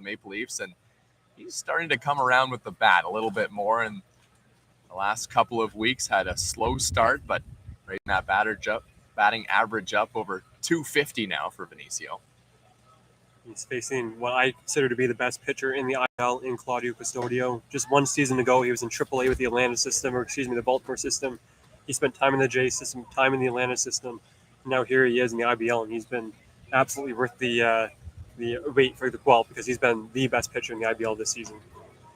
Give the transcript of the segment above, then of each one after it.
the Maple Leafs, and he's starting to come around with the bat a little bit more. And the last couple of weeks had a slow start, but raising that batting average up over 250 now for Benicio. He's facing what I consider to be the best pitcher in the IL in Claudio Custodio. Just one season ago, he was in AAA with the the Baltimore system. He spent time in the J system, time in the Atlanta system. And now here he is in the IBL, and he's been absolutely worth the wait for the Guelph because he's been the best pitcher in the IBL this season.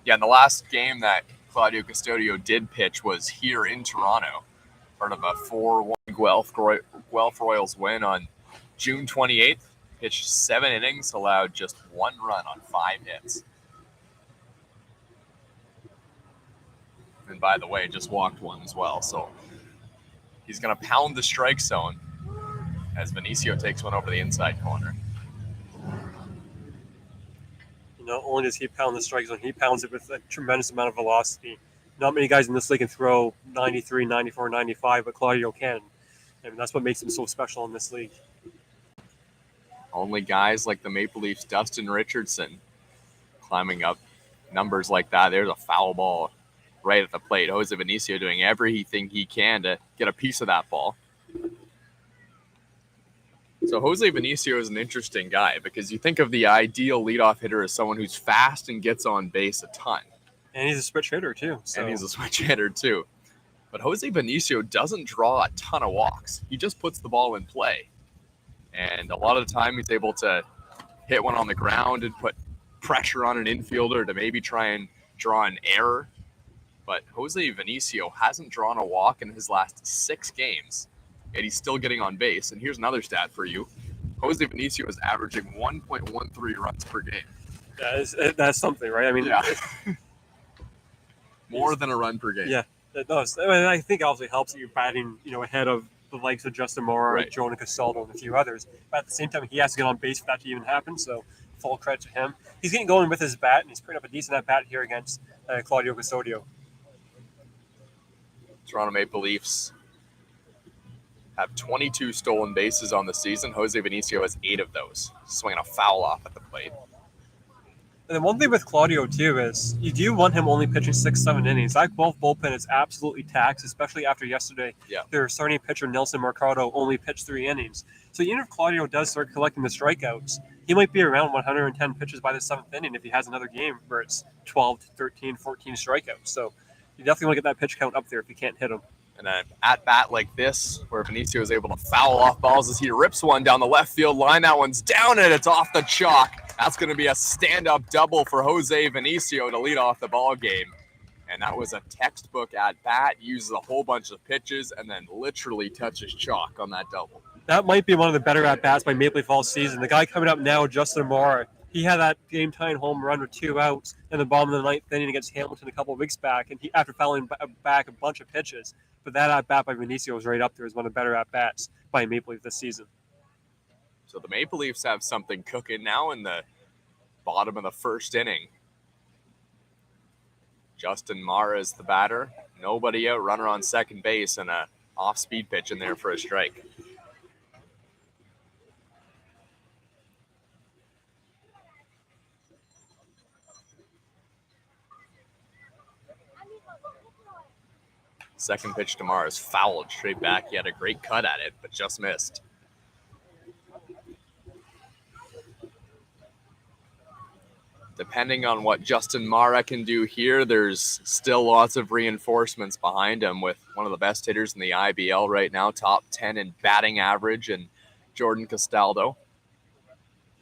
Yeah, and the last game that Claudio Custodio did pitch was here in Toronto, part of a 4-1 Guelph Royals win on June 28th. Pitched 7 innings, allowed just 1 run on 5 hits. And by the way, just walked 1 as well. So he's going to pound the strike zone as Benicio takes one over the inside corner. Not only does he pound the strike zone, he pounds it with a tremendous amount of velocity. Not many guys in this league can throw 93, 94, 95, but Claudio can. I mean, that's what makes him so special in this league. Only guys like the Maple Leafs' Dustin Richardson climbing up numbers like that. There's a foul ball right at the plate. Jose Benicio doing everything he can to get a piece of that ball. So Jose Benicio is an interesting guy because you think of the ideal leadoff hitter as someone who's fast and gets on base a ton. And he's a switch hitter, too. But Jose Benicio doesn't draw a ton of walks. He just puts the ball in play. And a lot of the time he's able to hit one on the ground and put pressure on an infielder to maybe try and draw an error. But Jose Benicio hasn't drawn a walk in his last 6 games, and he's still getting on base. And here's another stat for you. Jose Benicio is averaging 1.13 runs per game. That's something, right? I mean, yeah. More than a run per game. Yeah, it does. I mean, I think it obviously helps that you're batting, ahead of the likes of Justin Moore, right, Jonah Castaldo, and a few others. But at the same time, he has to get on base for that to even happen, so full credit to him. He's getting going with his bat, and he's putting up a decent at-bat here against Claudio Custodio. Toronto Maple Leafs have 22 stolen bases on the season. Jose Benicio has 8 of those, swinging a foul off at the plate. And then one thing with Claudio, too, is you do want him only pitching 6-7 innings. That Guelph bullpen is absolutely taxed, especially after yesterday. Yeah. Their starting pitcher, Nelson Mercado, only pitched 3 innings. So even if Claudio does start collecting the strikeouts, he might be around 110 pitches by the 7th inning if he has another game where it's 12, 13, 14 strikeouts. So you definitely want to get that pitch count up there if you can't hit him. And an at-bat like this, where Benicio is able to foul off balls as he rips one down the left field line. That one's down, and it's off the chalk. That's going to be a stand-up double for Jose Benicio to lead off the ball game. And that was a textbook at-bat. Uses a whole bunch of pitches and then literally touches chalk on that double. That might be one of the better at-bats by Maple Leaf all season. The guy coming up now, Justin Moore, he had that game-tying home run with 2 outs in the bottom of the 9th inning against Hamilton a couple of weeks back, and after fouling back a bunch of pitches. But that at-bat by Benicio was right up there as one of the better at-bats by Maple Leaf this season. So the Maple Leafs have something cooking now in the bottom of the 1st inning. Justin Mara is the batter. Nobody out, runner on second base, and a off-speed pitch in there for a strike. Second pitch to Mara is fouled straight back. He had a great cut at it, but just missed. Depending on what Justin Mara can do here, there's still lots of reinforcements behind him with one of the best hitters in the IBL right now, top 10 in batting average, and Jordan Castaldo.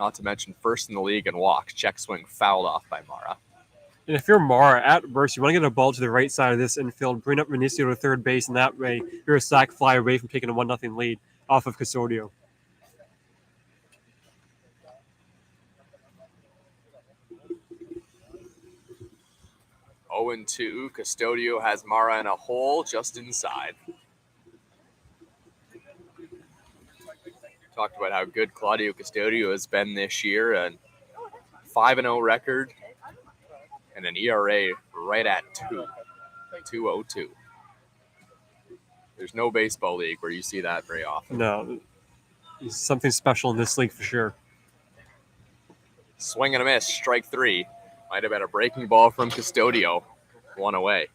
Not to mention first in the league in walks. Check swing fouled off by Mara. And if you're Mara, at worst, you want to get a ball to the right side of this infield, bring up Benicio to third base, and that way you're a sac fly away from taking a 1-0 lead off of Custodio. Oh, 0-2. Custodio has Mara in a hole just inside. Talked about how good Claudio Custodio has been this year, and 5-0 record. And an ERA right at 2.02. There's no baseball league where you see that very often. No, he's something special in this league for sure. Swing and a miss, strike 3. Might have been a breaking ball from Custodio. 1 away.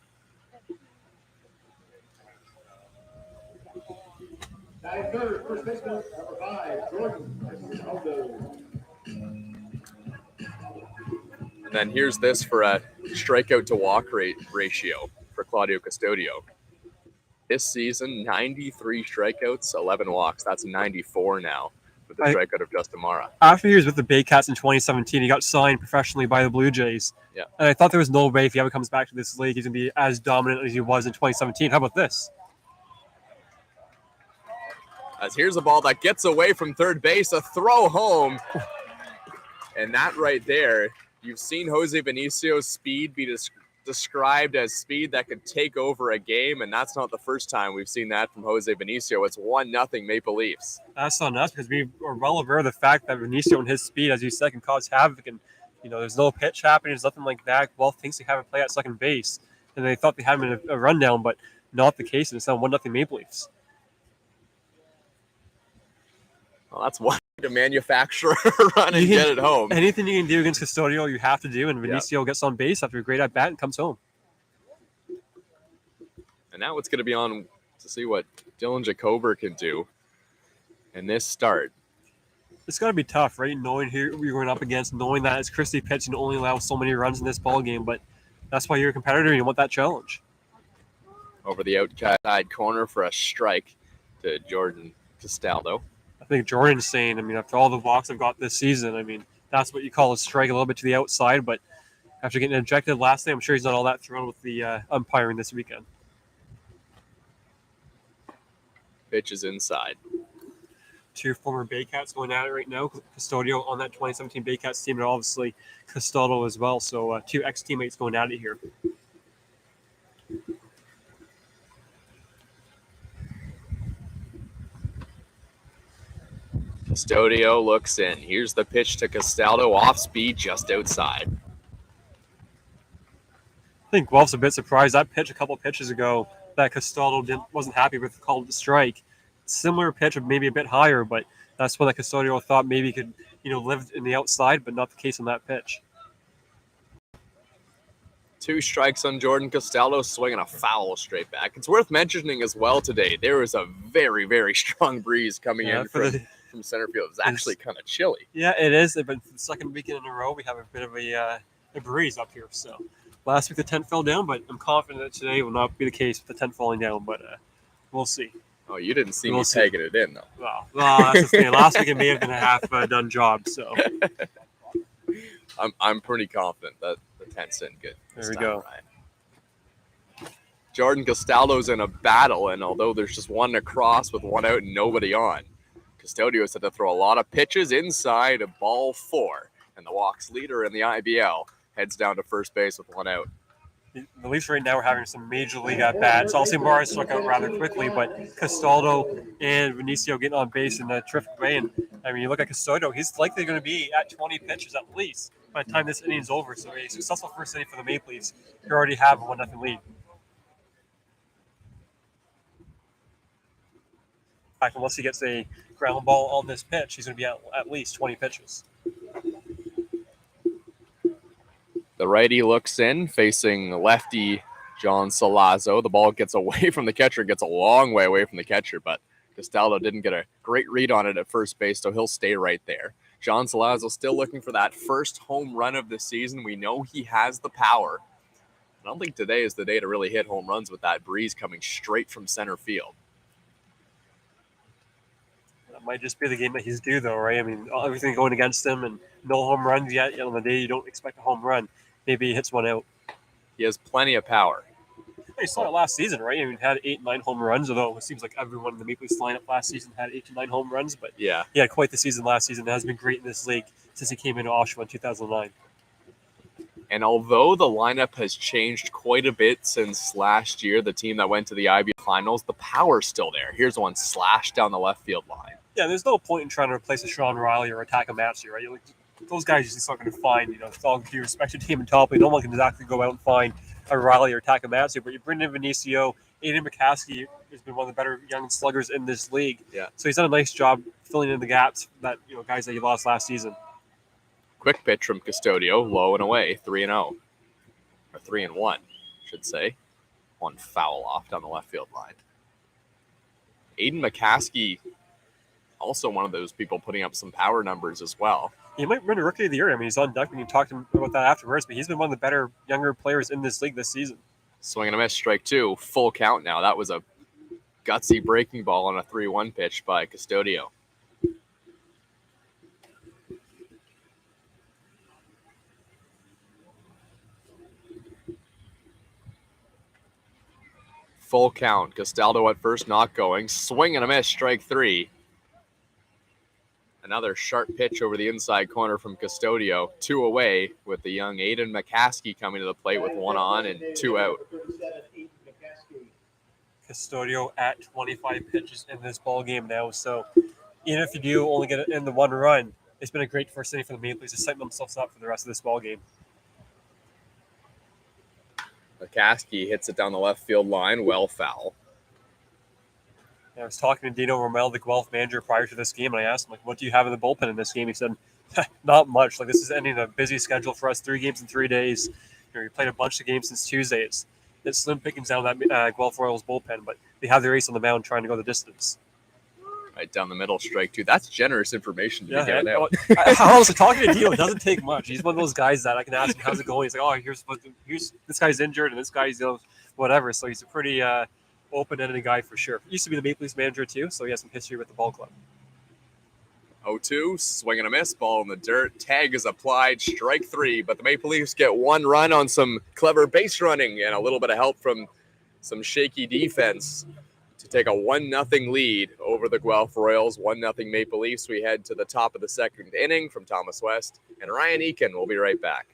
And then here's this for a strikeout to walk rate ratio for Claudio Custodio. This season, 93 strikeouts, 11 walks. That's 94 now with the strikeout of Justin Mara. After he was with the Baycats in 2017, he got signed professionally by the Blue Jays. Yeah. And I thought there was no way if he ever comes back to this league, he's going to be as dominant as he was in 2017. How about this? As here's a ball that gets away from third base, a throw home. And that right there, you've seen Jose Benicio's speed be described as speed that could take over a game, and that's not the first time we've seen that from Jose Benicio. It's 1-0 Maple Leafs. That's on us because we are well aware of the fact that Benicio and his speed, as you said, can cause havoc. And, there's no pitch happening. There's nothing like that. Guelph thinks they have a play at second base, and they thought they had him in a rundown, but not the case. And it's now 1-0 Maple Leafs. Well, that's one to manufacture a run and get it home. Anything you can do against Custodio, you have to do, and Benicio gets on base after a great at-bat and comes home. And now it's going to be on to see what Dylan Jacober can do in this start. It's got to be tough, right? Knowing who you're going up against, knowing that it's Christie pitching only allows so many runs in this ball game, but that's why you're a competitor and you want that challenge. Over the outside corner for a strike to Jordan Castaldo. I think Jordan's saying, after all the walks I've got this season, that's what you call a strike, a little bit to the outside, but after getting ejected last night, I'm sure he's not all that thrilled with the umpiring this weekend. Pitch is inside. 2 former Baycats going at it right now. Custodio on that 2017 Baycats team, and obviously Castaldo as well. So 2 ex-teammates going at it here. Custodio looks in. Here's the pitch to Castaldo, off speed, just outside. I think Guelph's a bit surprised. That pitch a couple pitches ago that Castaldo wasn't happy with, called the strike. Similar pitch, maybe a bit higher, but that's what that Custodio thought maybe could, live in the outside, but not the case on that pitch. 2 strikes on Jordan Castaldo, swinging a foul straight back. It's worth mentioning as well today, there was a very, very strong breeze coming in from center field. It was actually kind of chilly. Yeah, it is. But for the second weekend in a row, we have a bit of a breeze up here. So last week the tent fell down, but I'm confident that today will not be the case with the tent falling down, but we'll see. Oh, you didn't see me pegging it in, though. Well, that's the thing. Last week it may have been a half-done job, so. I'm pretty confident that the tent's in good. There we go. Ryan. Jordan Castaldo's in a battle, and although there's just one across with 1 out and nobody on, Custodio's had to throw a lot of pitches inside of ball 4, and the walks leader in the IBL heads down to first base with 1 out. The Leafs right now are having some major league at-bats. Austin Barr struck out rather quickly, but Castaldo and Benicio getting on base in a terrific way. And, you look at Custodio, he's likely going to be at 20 pitches at least by the time this inning's over. So a successful first inning for the Maple Leafs, who already have a 1-0 lead. In fact, unless he gets a ground ball on this pitch, he's going to be at least 20 pitches. The righty looks in, facing lefty John Salazzo. The ball gets away from the catcher, gets a long way away from the catcher, but Castaldo didn't get a great read on it at first base, so he'll stay right there. John Salazzo still looking for that first home run of the season. We know he has the power. I don't think today is the day to really hit home runs with that breeze coming straight from center field. That might just be the game that he's due, though, right? Everything going against him and no home runs yet. On the day you don't expect a home run, maybe he hits one out. He has plenty of power. You saw it last season, right? He had 8-9 home runs, although it seems like everyone in the Maple Leafs lineup last season had 8 to 9 home runs. But yeah, he had quite the season last season. It has been great in this league since he came into Oshawa in 2009. And although the lineup has changed quite a bit since last year, the team that went to the IBL Finals, the power's still there. Here's one slashed down the left field line. Yeah, there's no point in trying to replace a Sean Riley or attack a Matthew, right? Those guys just not going to find, with all due respect to team and top, no one can exactly go out and find a Riley or Takamatsu, but you bring in Benicio. Aiden McCaskey has been one of the better young sluggers in this league. Yeah. So he's done a nice job filling in the gaps that guys that he lost last season. quick pitch from Custodio, low and away, 3-0. Or 3-1, I should say. One foul off down the left field line. Aiden McCaskey, also one of those people putting up some power numbers as well. He might win a Rookie of the Year. I mean, he's on deck when you talked to him about that afterwards, but he's been one of the better younger players in this league this season. Swing and a miss, strike two, full count now. That was a gutsy breaking ball on a 3-1 pitch by Custodio. Full count. Castaldo at first, not going. Swing and a miss, strike three. Another sharp pitch over the inside corner from Custodio. 2 away with the young Aiden McCaskey coming to the plate with 1 on and 2 out. Custodio at 25 pitches in this ball game now. So even if you do only get it in the 1 run, it's been a great first inning for the Maple Leafs to set themselves up for the rest of this ball game. McCaskey hits it down the left field line, well foul. I was talking to Dino Romel, the Guelph manager, prior to this game, and I asked him, like, what do you have in the bullpen in this game? He said, not much. Like, this is ending a busy schedule for us, 3 games in 3 days. We played a bunch of games since Tuesday. It's slim pickings down that Guelph Royals bullpen, but they have their ace on the mound trying to go the distance. Right down the middle, strike two. That's generous information to be given out. I was talking to Dino. It doesn't take much. He's one of those guys that I can ask him, how's it going? He's like, oh, here's this guy's injured, and this guy's, whatever. So he's a pretty open-ended guy for sure. Used to be the Maple Leafs manager too, so he has some history with the ball club. 0-2, swing and a miss, ball in the dirt. Tag is applied, strike three, but the Maple Leafs get 1 run on some clever base running and a little bit of help from some shaky defense to take a 1-0 lead over the Guelph Royals. 1-0 Maple Leafs. We head to the top of the second inning from Thomas West, and Ryan Eakin will be right back.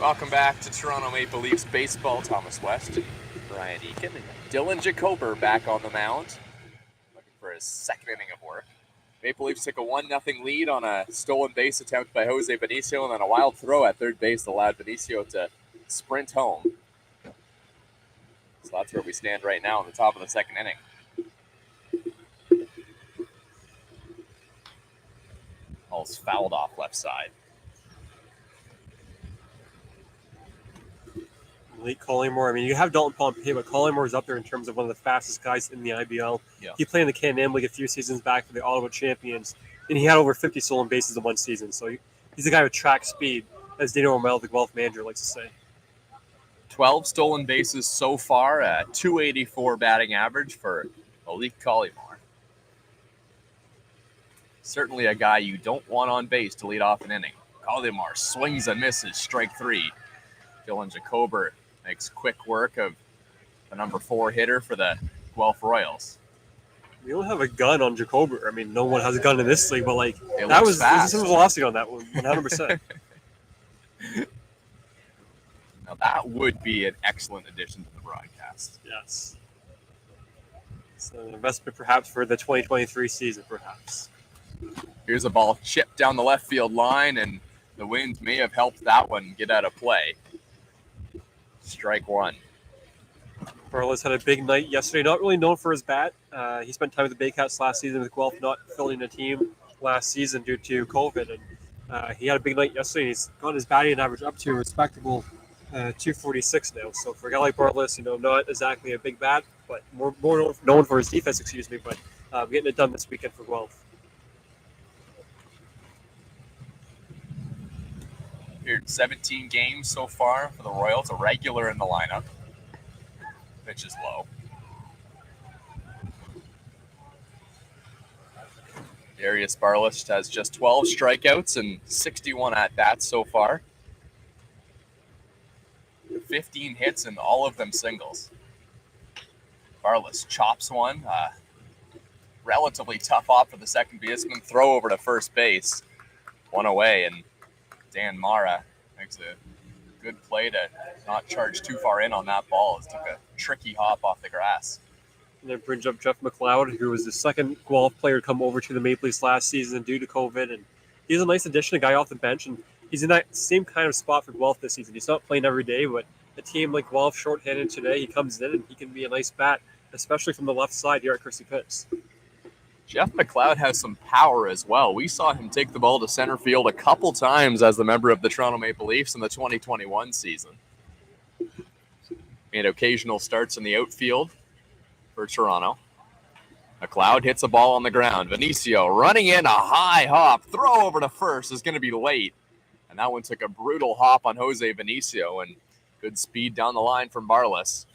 Welcome back to Toronto Maple Leafs baseball. Thomas West, Ryan Eakin, and Dylan Jacober back on the mound, looking for his second inning of work. Maple Leafs took a 1-0 lead on a stolen base attempt by Jose Benicio, and then a wild throw at third base allowed Benicio to sprint home. So that's where we stand right now in the top of the second inning. Ball's fouled off left side. Malik Collymore. I mean, you have Dalton Pompey, but Collymore's up there in terms of one of the fastest guys in the IBL. Yeah. He played in the Can-Am League a few seasons back for the Ottawa Champions, and he had over 50 stolen bases in one season. So he's a guy with track speed, as Dino Romel, the Guelph manager, likes to say. 12 stolen bases so far, a .284 batting average for Malik Collymore. Certainly a guy you don't want on base to lead off an inning. Collymore swings and misses, strike three. Dylan Jacober makes quick work of the number 4 hitter for the Guelph Royals. We don't have a gun on Jacober. I mean, no one has a gun in this league, but like It that looks was fast. there's a velocity on that one, 100%. Now that would be an excellent addition to the broadcast. Yes. So an investment perhaps for the 2023 season, perhaps. Here's a ball chipped down the left field line, and the wind may have helped that one get out of play. Strike one. Barlas had a big night yesterday. Not really known for his bat. He spent time with the Baycats last season with Guelph, not filling a team last season due to COVID. And he had a big night yesterday. And he's got his batting average up to a respectable 246 now. So for a guy like Barlas, not exactly a big bat, but more known for his defense, but getting it done this weekend for Guelph. Appeared 17 games so far for the Royals, a regular in the lineup. Pitch is low. Darius Barlish has just 12 strikeouts and 61 at-bats so far. 15 hits and all of them singles. Barlish chops one. Relatively tough off for the second baseman. Throw over to first base. One away, and Dan Mara makes a good play to not charge too far in on that ball. It took a tricky hop off the grass. And then brings up Jeff McLeod, who was the second Guelph player to come over to the Maple Leafs last season due to COVID. And he's a nice addition, a guy off the bench. And he's in that same kind of spot for Guelph this season. He's not playing every day, but a team like Guelph shorthanded today, he comes in and he can be a nice bat, especially from the left side here at Christie Pitts. Jeff McLeod has some power as well. We saw him take the ball to center field a couple times as a member of the Toronto Maple Leafs in the 2021 season. Made occasional starts in the outfield for Toronto. McLeod hits a ball on the ground. Vinicio running in a high hop. Throw over to first is going to be late. And that one took a brutal hop on Jose Vinicio, and good speed down the line from Barlas.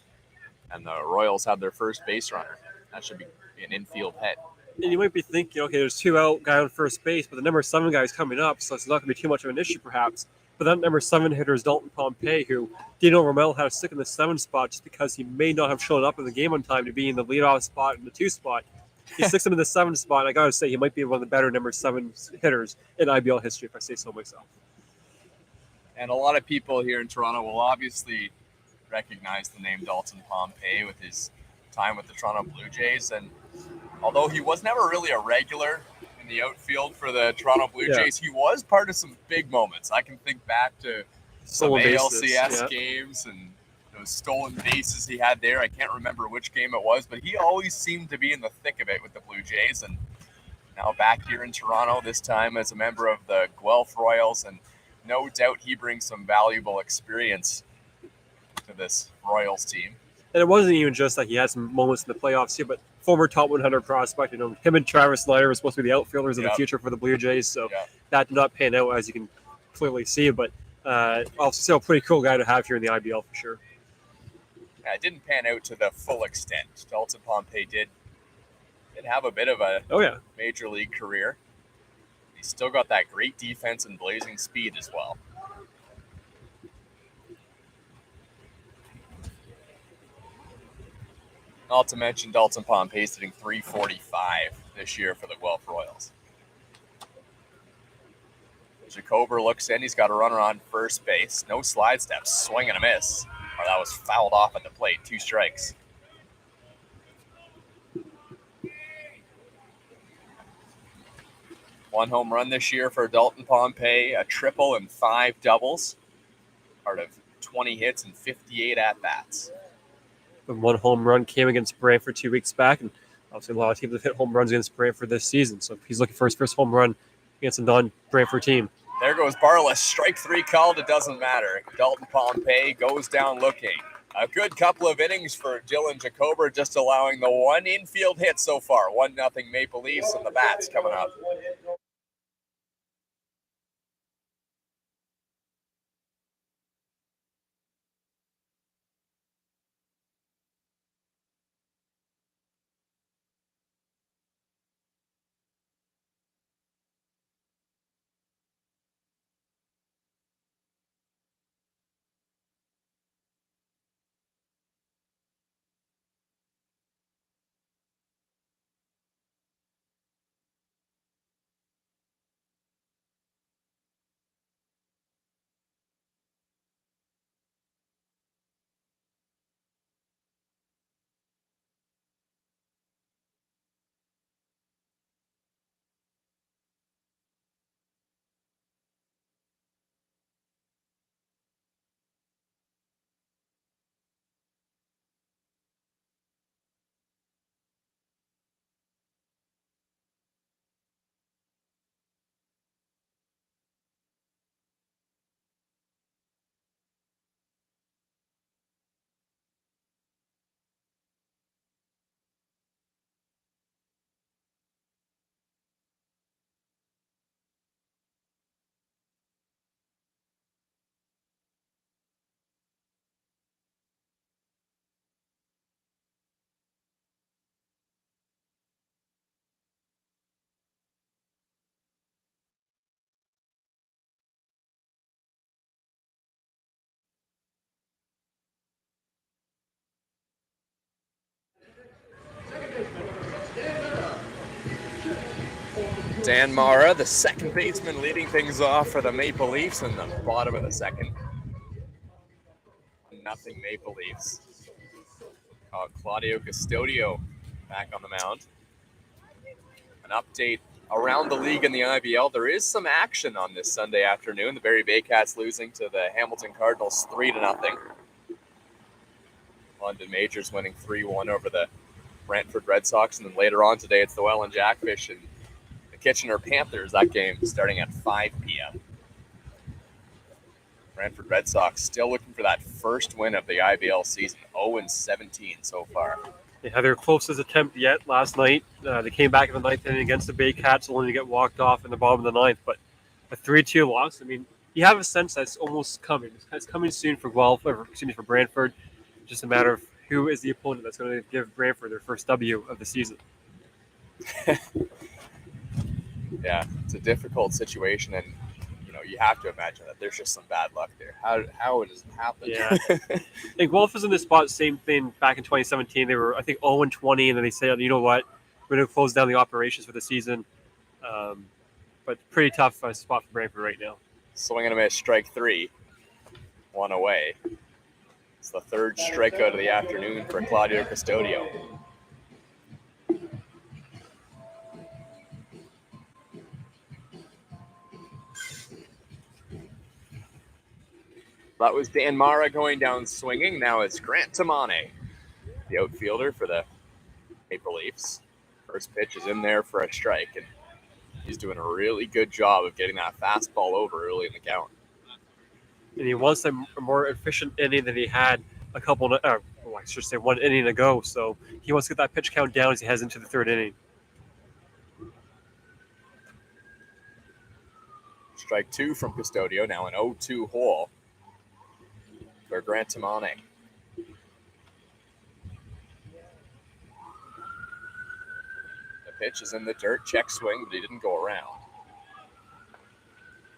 And the Royals have their first base runner. That should be an infield hit. And you might be thinking, okay, there's two out, guy on first base, but the number 7 guy is coming up, so it's not going to be too much of an issue perhaps. But that number 7 hitter is Dalton Pompey, who Dino Romel had to stick in the 7 spot just because he may not have shown up in the game on time to be in the leadoff spot and the 2 spot. He sticks him in the 7 spot, and I got to say, he might be one of the better number 7 hitters in IBL history, if I say so myself. And a lot of people here in Toronto will obviously recognize the name Dalton Pompey with his time with the Toronto Blue Jays. And although he was never really a regular in the outfield for the Toronto Blue Jays, he was part of some big moments. I can think back to some ALCS games and those stolen bases he had there. I can't remember which game it was, but he always seemed to be in the thick of it with the Blue Jays. And now back here in Toronto, this time as a member of the Guelph Royals, and no doubt he brings some valuable experience to this Royals team. And it wasn't even just like he had some moments in the playoffs here, but former top 100 prospect, him and Travis Snyder were supposed to be the outfielders of the future for the Blue Jays, so that did not pan out, as you can clearly see. But also still a pretty cool guy to have here in the IBL for sure. Yeah, it didn't pan out to the full extent. Dalton Pompey did have a bit of a major league career. He's still got that great defense and blazing speed as well. Not to mention Dalton Pompey's hitting .345 this year for the Guelph Royals. Jacober looks in. He's got a runner on first base. No slide steps. Swing and a miss. Or that was fouled off at the plate. 2 strikes. One home run this year for Dalton Pompey, a triple and 5 doubles. Part of 20 hits and 58 at-bats. And 1 home run came against Brantford 2 weeks back, and obviously a lot of teams have hit home runs against Brantford this season. So he's looking for his first home run against a non-Brantford team. There goes Barlas. Strike 3 called. It doesn't matter. Dalton Pompey goes down looking. A good couple of innings for Dylan Jacober, just allowing the 1 infield hit so far. 1-0 Maple Leafs, and the bats coming up. Dan Mara, the second baseman, leading things off for the Maple Leafs in the bottom of the second. Nothing Maple Leafs. Claudio Custodio back on the mound. An update around the league in the IBL. There is some action on this Sunday afternoon. The Barrie Baycats losing to the Hamilton Cardinals 3-0. London Majors winning 3-1 over the Brantford Red Sox. And then later on today, it's the Welland Jackfish and the Kitchener Panthers. That game starting at 5 p.m. Brantford Red Sox still looking for that first win of the IBL season. 0-17 so far. They had their closest attempt yet last night. They came back in the ninth inning against the Baycats, only to get walked off in the bottom of the ninth. But a 3-2 loss. I mean, you have a sense that it's almost coming. It's coming soon for Guelph, for Brantford. Just a matter of who is the opponent that's going to give Brantford their first W of the season. Yeah, it's a difficult situation, and you have to imagine that there's just some bad luck there. How does it happen? Yeah, and Guelph was in this spot. Same thing back in 2017. They were, I think, 0-20, and then they said, you know what, we're going to close down the operations for the season. But pretty tough spot for Brantford right now. Swing and a miss, strike 3, one away. It's the third strikeout of the afternoon for Claudio Custodio. That was Dan Mara going down swinging. Now it's Grant Tamane, the outfielder for the Maple Leafs. First pitch is in there for a strike, and he's doing a really good job of getting that fastball over early in the count. And he wants a more efficient inning than he had a couple, I should say 1 inning ago. So he wants to get that pitch count down as he heads into the third inning. Strike 2 from Custodio, now an 0-2 hole for Grant Tamane. The pitch is in the dirt, check swing, but he didn't go around.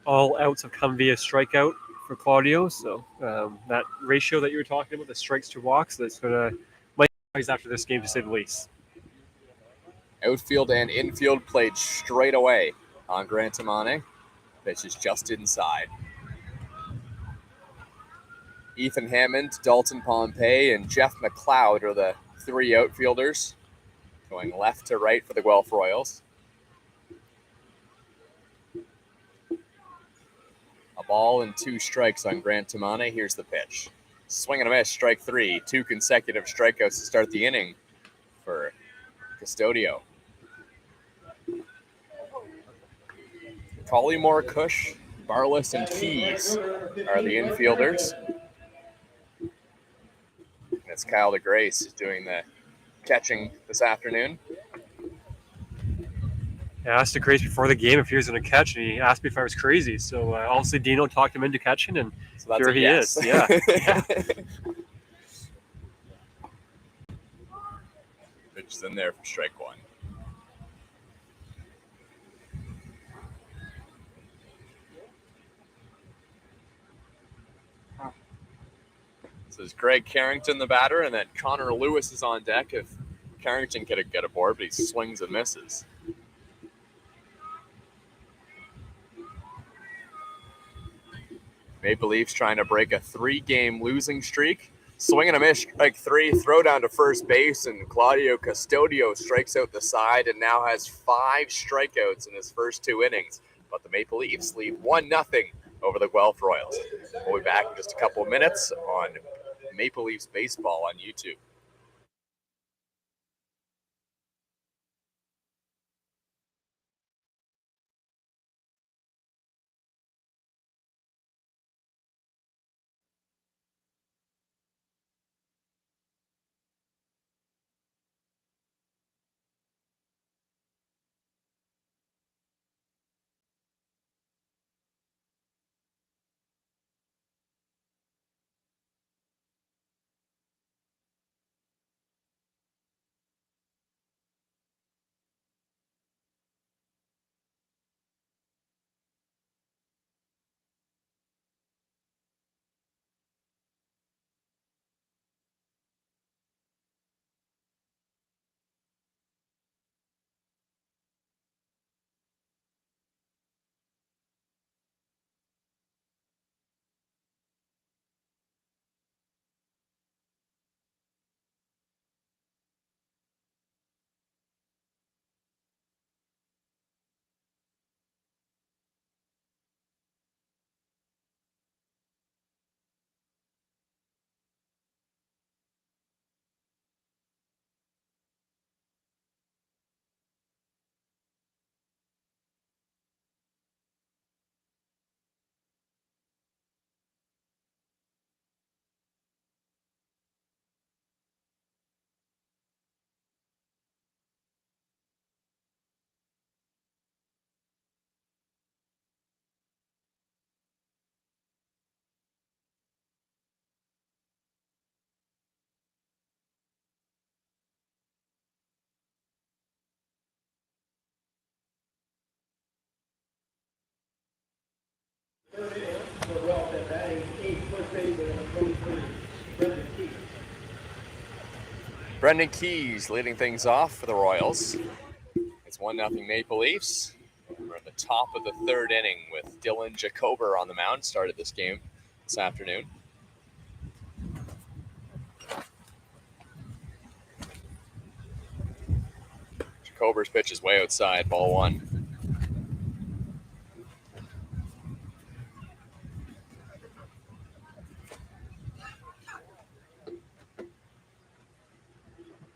All outs have come via strikeout for Claudio, so that ratio that you were talking about, the strikes to walks, that's going to might rise after this game, to say the least. Outfield and infield played straight away on Grant Tamane. Pitch is just inside. Ethan Hammond, Dalton Pompey, and Jeff McLeod are the 3 outfielders, going left to right for the Guelph Royals. A ball and 2 strikes on Grant Tamane. Here's the pitch. Swing and a miss, strike 3. 2 consecutive strikeouts to start the inning for Custodio. Collymore, Cush, Barless, and Keys are the infielders. And it's Kyle DeGrace who's doing the catching this afternoon. I asked DeGrace before the game if he was going to catch, and he asked me if I was crazy. So obviously Dino talked him into catching, and So that's here a he yes. is. Yeah. Pitch is in there for strike 1. This is Greg Carrington, the batter, and then Connor Lewis is on deck if Carrington could get aboard, but he swings and misses. Maple Leafs trying to break a 3-game losing streak. Swing and a miss, strike 3, throw down to first base, and Claudio Custodio strikes out the side and now has 5 strikeouts in his first 2 innings. But the Maple Leafs lead 1-0 over the Guelph Royals. We'll be back in just a couple of minutes on Maple Leafs Baseball on YouTube. Brendan Keys leading things off for the Royals. It's 1-0 Maple Leafs. We're at the top of the third inning with Dylan Jacober on the mound. Started this game this afternoon. Jacober's pitch is way outside, ball one.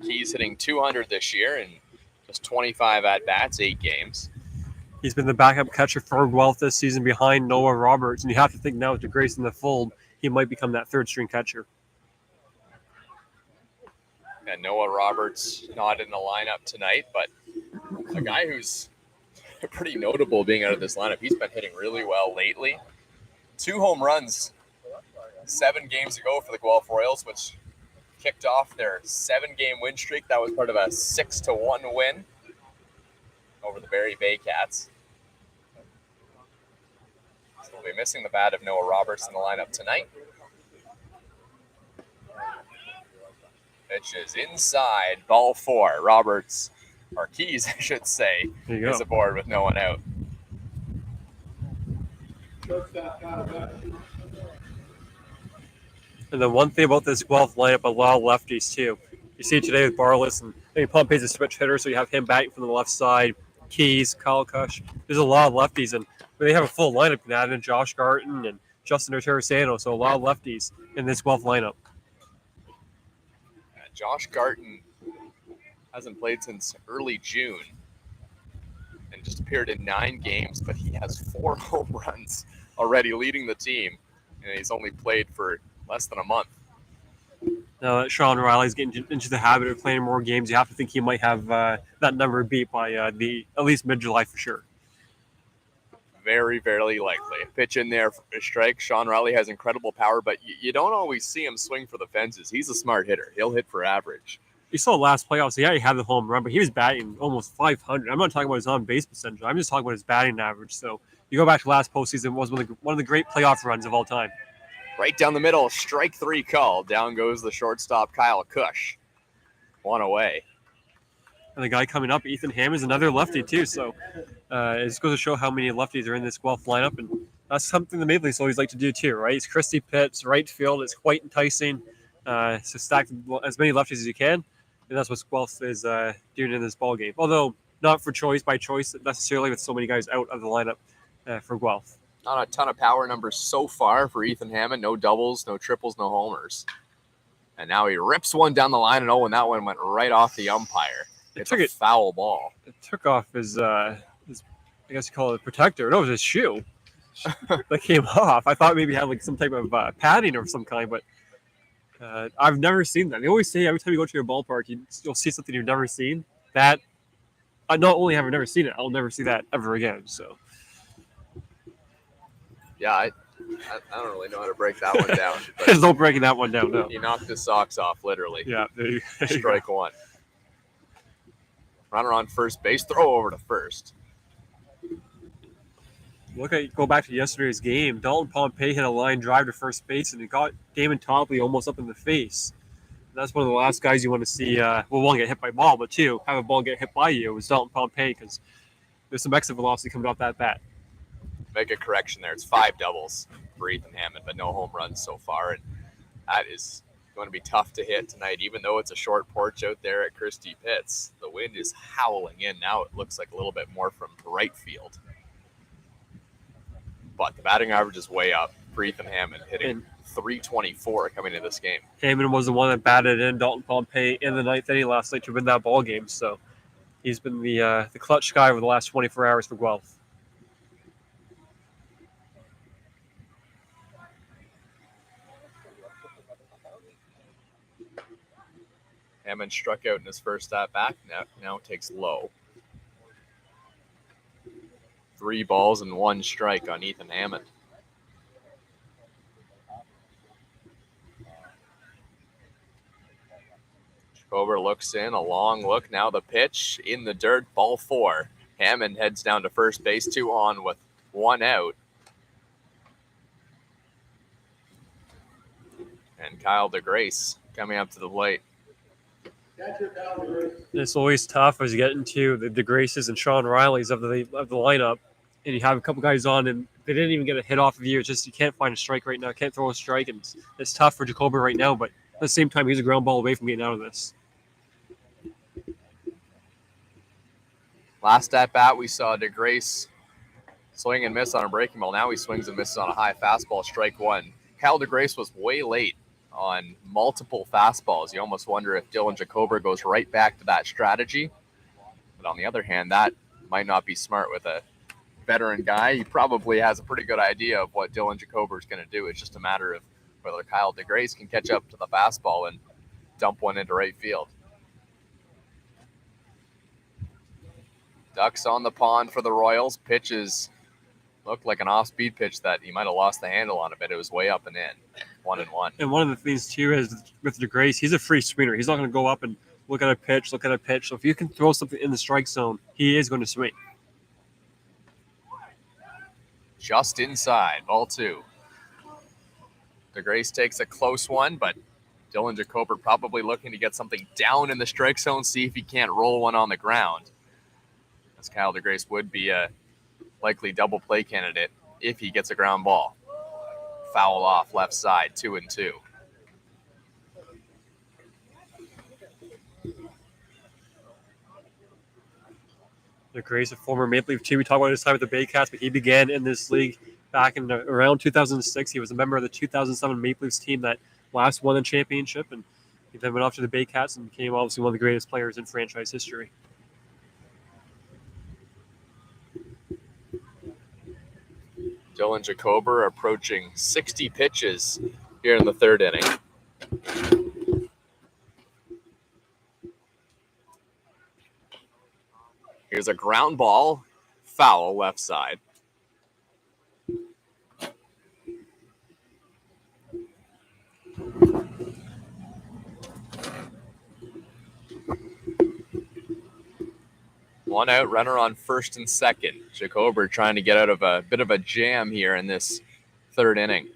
Keys hitting .200 this year in just 25 at-bats, 8 games. He's been the backup catcher for Guelph this season behind Noah Roberts, and you have to think now with DeGrace in the fold, he might become that third-string catcher. And Noah Roberts not in the lineup tonight, but a guy who's pretty notable being out of this lineup. He's been hitting really well lately. 2 home runs 7 games ago for the Guelph Royals, which kicked off their 7-game win streak. That was part of a 6-1 win over the Barrie Bay Cats. So we'll be missing the bat of Noah Roberts in the lineup tonight. Pitch is inside, ball 4. Roberts, or Keys, I should say, is aboard with no one out. And the one thing about this Guelph lineup, a lot of lefties too. You see it today with Barless, and Pompey's a switch hitter, so you have him batting from the left side. Keys, Kyle Kush. There's a lot of lefties, and when they have a full lineup, you can add in Josh Garton and Justin Terracino, so a lot of lefties in this Guelph lineup. Josh Garton hasn't played since early June and just appeared in 9 games, but he has 4 home runs already leading the team, and he's only played for less than a month. Now that Sean Riley's getting into the habit of playing more games, you have to think he might have that number beat by at least mid-July for sure. Very, very likely. Pitch in there for a strike. Sean Riley has incredible power, but you don't always see him swing for the fences. He's a smart hitter. He'll hit for average. You saw last playoffs, he had the home run, but he was batting almost 500. I'm not talking about his on-base percentage. I'm just talking about his batting average. So you go back to last postseason, it was one of the great playoff runs of all time. Right down the middle, strike 3 call. Down goes the shortstop, Kyle Kush. 1 away. And the guy coming up, Ethan Hammond, is another lefty too. So it just goes to show how many lefties are in this Guelph lineup, and that's something the Maple Leafs always like to do too, right? It's Christy Pitts, right field. It's quite enticing. So stack as many lefties as you can, and that's what Guelph is doing in this ball game. Although not for choice, by choice necessarily, with so many guys out of the lineup for Guelph. Not a ton of power numbers so far for Ethan Hammond. No doubles, no triples, no homers. And now he rips one down the line, and and that one went right off the umpire. It's a foul ball. It took off his I guess you call it a protector. No, it was his shoe that came off. I thought maybe he had like some type of padding of some kind, but I've never seen that. They always say every time you go to your ballpark, you'll see something you've never seen. That I not only have I never seen it, I'll never see that ever again. So yeah, I don't really know how to break that one down. There's no breaking that one down. No, he knocked his socks off literally. Yeah, strike 1. Runner on first base, throw over to first. Go back to yesterday's game. Dalton Pompey hit a line drive to first base, and it got Damon Topley almost up in the face. And that's one of the last guys you want to see. One, get hit by a ball, but 2, have a ball get hit by you. It was Dalton Pompey because there's some exit velocity coming off that bat. Make a correction there. It's 5 doubles for Ethan Hammond, but no home runs so far, and that is going to be tough to hit tonight, even though it's a short porch out there at Christie Pitts. The wind is howling in. Now it looks like a little bit more from right field. But the batting average is way up for Ethan Hammond, hitting .324 coming into this game. Hammond was the one that batted in Dalton Pompey in the 9th inning last night to win that ball game. So he's been the clutch guy over the last 24 hours for Guelph. Hammond struck out in his first at-bat. Now takes low. 3 balls and 1 strike on Ethan Hammond. Jacober looks in, a long look. Now the pitch in the dirt, ball 4. Hammond heads down to first base, 2 on with 1 out. And Kyle DeGrace coming up to the plate. It's always tough as you get into the Graces and Sean Riley's of the lineup, and you have a couple guys on, and they didn't even get a hit off of you. It's just you can't find a strike right now, can't throw a strike, and it's tough for Jacoby right now. But at the same time, he's a ground ball away from getting out of this. Last at bat, we saw DeGrace swing and miss on a breaking ball. Now he swings and misses on a high fastball, strike one. Kyle DeGrace was way late on multiple fastballs. You almost wonder if Dylan Jacober goes right back to that strategy. But on the other hand, that might not be smart with a veteran guy. He probably has a pretty good idea of what Dylan Jacober is going to do. It's just a matter of whether Kyle DeGrace can catch up to the fastball and dump one into right field. Ducks on the pond for the Royals. Pitches looked like an off-speed pitch that he might have lost the handle on a bit. It was way up and in, 1-1. And one of the things too is with DeGrace, he's a free swinger. He's not going to go up and look at a pitch. So if you can throw something in the strike zone, he is going to swing. Just inside, ball 2. DeGrace takes a close one, but Dylan Jacober probably looking to get something down in the strike zone, see if he can't roll one on the ground. As Kyle DeGrace would be a likely double play candidate if he gets a ground ball. Foul off left side, 2-2. DeGrace, a former Maple Leaf team. We talked about his time with the Baycats, but he began in this league back in around 2006. He was a member of the 2007 Maple Leafs team that last won the championship, and he then went off to the Baycats and became obviously one of the greatest players in franchise history. Dylan Jacober approaching 60 pitches here in the third inning. Here's a ground ball, foul left side. One out, runner on first and second. Jacober trying to get out of a bit of a jam here in this third inning.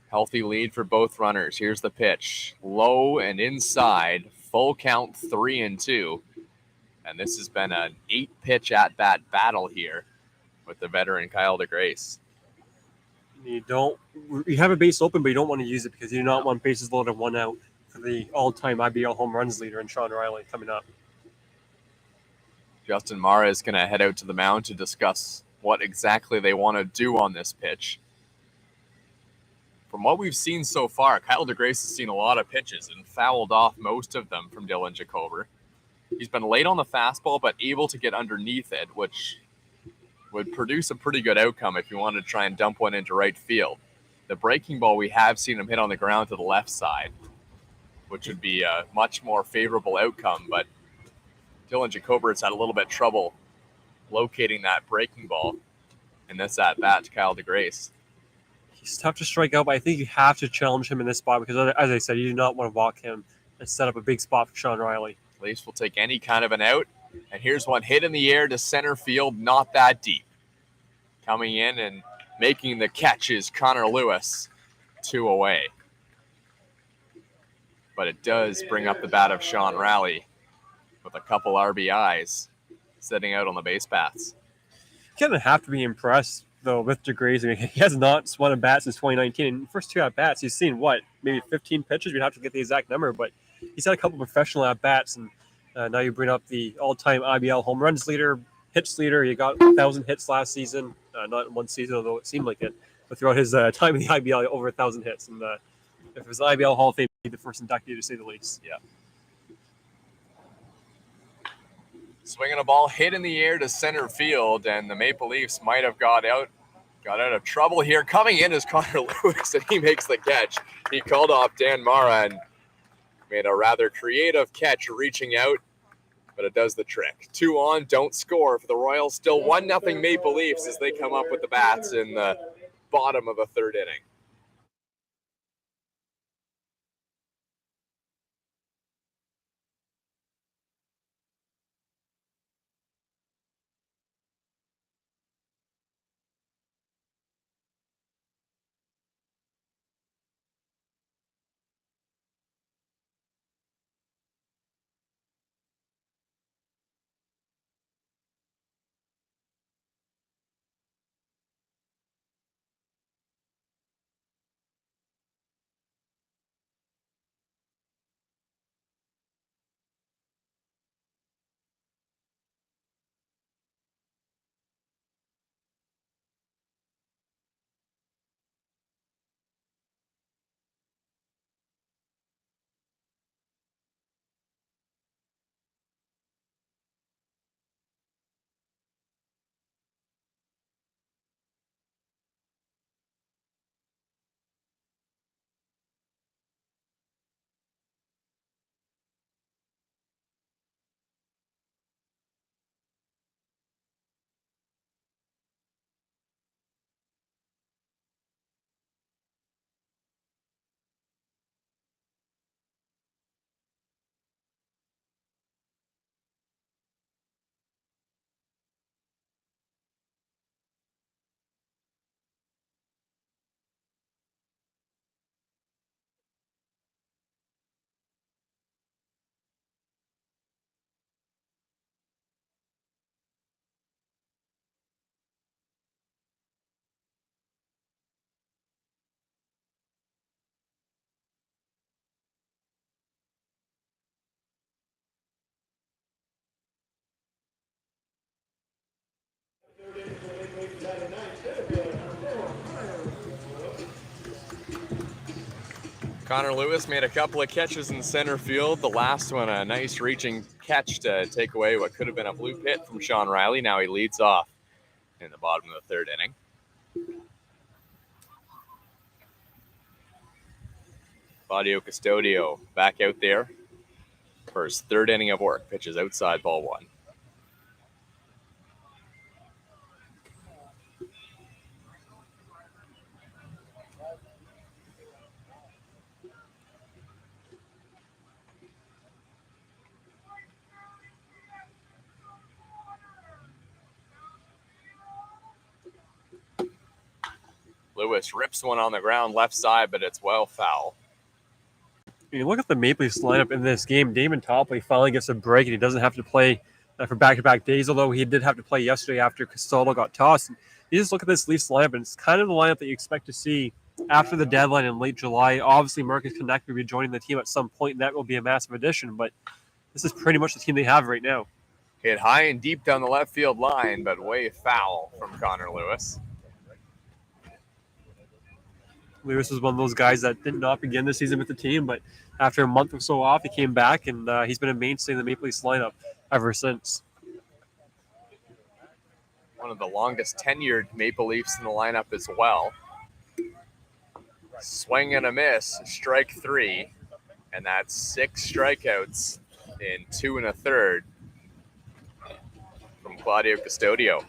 Healthy lead for both runners. Here's the pitch. Low and inside. Full count, 3-2. And this has been an 8-pitch at-bat battle here with the veteran Kyle DeGrace. You have a base open, but you don't want to use it because you do not want bases loaded, 1 out for the all-time IBL home runs leader in Sean Riley coming up. Justin Mara is going to head out to the mound to discuss what exactly they want to do on this pitch. From what we've seen so far, Kyle DeGrace has seen a lot of pitches and fouled off most of them from Dylan Jacober. He's been late on the fastball, but able to get underneath it, which would produce a pretty good outcome if you wanted to try and dump one into right field. The breaking ball, we have seen him hit on the ground to the left side, which would be a much more favorable outcome, but Dylan Jacober has had a little bit of trouble locating that breaking ball in this at-bat to Kyle DeGrace. He's tough to strike out, but I think you have to challenge him in this spot because, as I said, you do not want to walk him and set up a big spot for Sean Riley. Leafs will take any kind of an out, and here's one hit in the air to center field, not that deep. Coming in and making the catch is Connor Lewis, 2 away. But it does bring up the bat of Sean Riley with a couple RBIs sitting out on the base paths. You kind of have to be impressed, though, with DeGrace. I mean, he has not swung a bat since 2019. In the first 2 at-bats, he's seen, maybe 15 pitches? We'd have to get the exact number, but he's had a couple professional at-bats, and now you bring up the all-time IBL home runs leader, hits leader. He got 1,000 hits last season, not in one season, although it seemed like it, but throughout his time in the IBL, over 1,000 hits. And if it was the IBL Hall of Fame, he'd be the first inductee, to say the least. Yeah. Swinging a ball hit in the air to center field, and the Maple Leafs might have got out of trouble here. Coming in is Connor Lewis, and he makes the catch. He called off Dan Mara and made a rather creative catch reaching out, but it does the trick. 2 on, don't score for the Royals. Still 1-0 Maple Leafs as they come up with the bats in the bottom of the third inning. Connor Lewis made a couple of catches in center field. The last one, a nice reaching catch to take away what could have been a blue pit from Sean Riley. Now he leads off in the bottom of the third inning. Claudio Custodio back out there for his third inning of work. Pitches outside, ball one. Lewis rips one on the ground left side, but it's well foul. You look at the Maple Leafs lineup in this game. Damon Topley finally gets a break, and he doesn't have to play for back-to-back days, although he did have to play yesterday after Castaldo got tossed. And you just look at this Leafs lineup, and it's kind of the lineup that you expect to see after the deadline in late July. Obviously, Marcus Konechny will be joining the team at some point, and that will be a massive addition, but this is pretty much the team they have right now. Hit high and deep down the left field line, but way foul from Connor Lewis. Lewis was one of those guys that did not begin the season with the team, but after a month or so off, he came back, and he's been a mainstay in the Maple Leafs lineup ever since. One of the longest tenured Maple Leafs in the lineup as well. Swing and a miss, strike three, and that's 6 strikeouts in 2 1/3 from Claudio Custodio.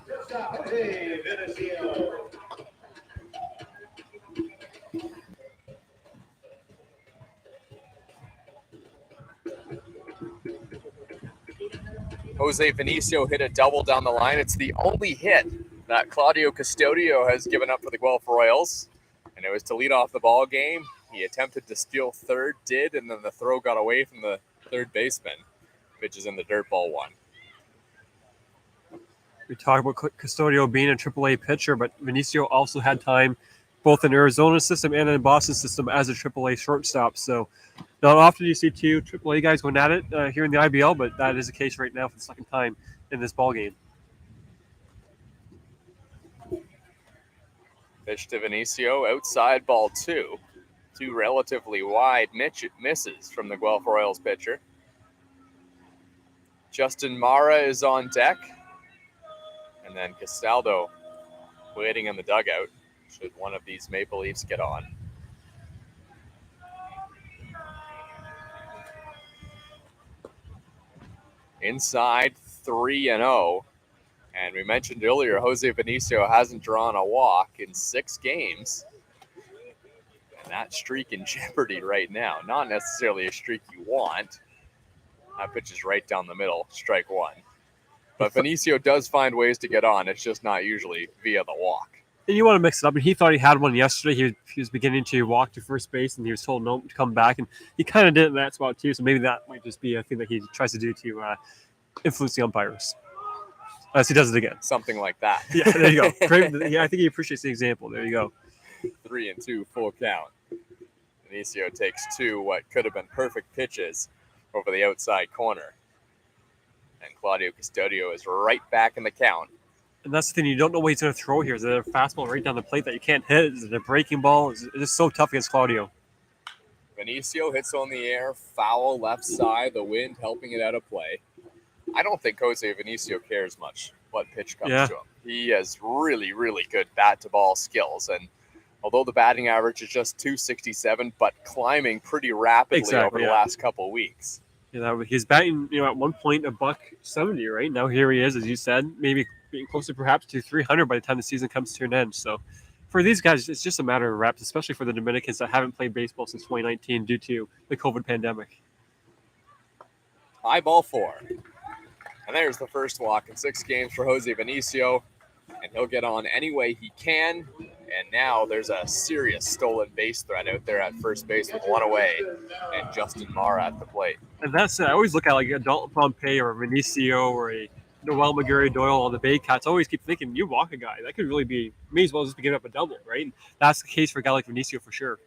Jose Vinicio hit a double down the line. It's the only hit that Claudio Custodio has given up for the Guelph Royals, and it was to lead off the ball game. He attempted to steal third, and then the throw got away from the third baseman. Pitch is in the dirt, ball one. We talk about Custodio being a AAA pitcher, but Vinicio also had time both in Arizona system and in Boston system as a AAA shortstop. So not often you see two AAA guys going at it here in the IBL, but that is the case right now for the second time in this ball game. Pitch to Vinicio, outside, ball two. 2 relatively wide misses from the Guelph Royals pitcher. Justin Mara is on deck. And then Castaldo waiting in the dugout should one of these Maple Leafs get on. Inside 3-0. And we mentioned earlier, Jose Vinicio hasn't drawn a walk in 6 games. And that streak in jeopardy right now. Not necessarily a streak you want. That pitch is right down the middle, strike one. But Vinicio does find ways to get on. It's just not usually via the walk. And you want to mix it up. And he thought he had one yesterday. He was beginning to walk to first base, and he was told no to come back. And he kind of did it in that spot too. So maybe that might just be a thing that he tries to do to influence the umpires. As he does it again. Something like that. Yeah, there you go. Yeah, I think he appreciates the example. There you go. 3-2, full count. Vinicio takes 2 what could have been perfect pitches over the outside corner. And Claudio Custodio is right back in the count. And that's the thing. You don't know what he's going to throw here. Is it a fastball right down the plate that you can't hit? Is it a breaking ball? It's just so tough against Claudio. Vinicio hits on the air, foul left side, the wind helping it out of play. I don't think Jose Vinicio cares much what pitch comes to him. He has really, really good bat-to-ball skills. And although the batting average is just .267, but climbing pretty rapidly over the last couple of weeks. Yeah, he's batting, at one point $170, right? Now here he is, as you said, maybe being closer perhaps to 300 by the time the season comes to an end. So for these guys, it's just a matter of reps, especially for the Dominicans that haven't played baseball since 2019 due to the COVID pandemic. High ball 4. And there's the first walk in 6 games for Jose Vinicio. And he'll get on any way he can. And now there's a serious stolen base threat out there at first base with 1 away. And Justin Mara at the plate. And that's I always look at like a Dalton Pompey or a Vinicio or a Noel McGarry-Doyle on the Bay Cats. I always keep thinking, you walk a guy. That could really be, may as well just be giving up a double, right? And that's the case for a guy like Vinicio for sure.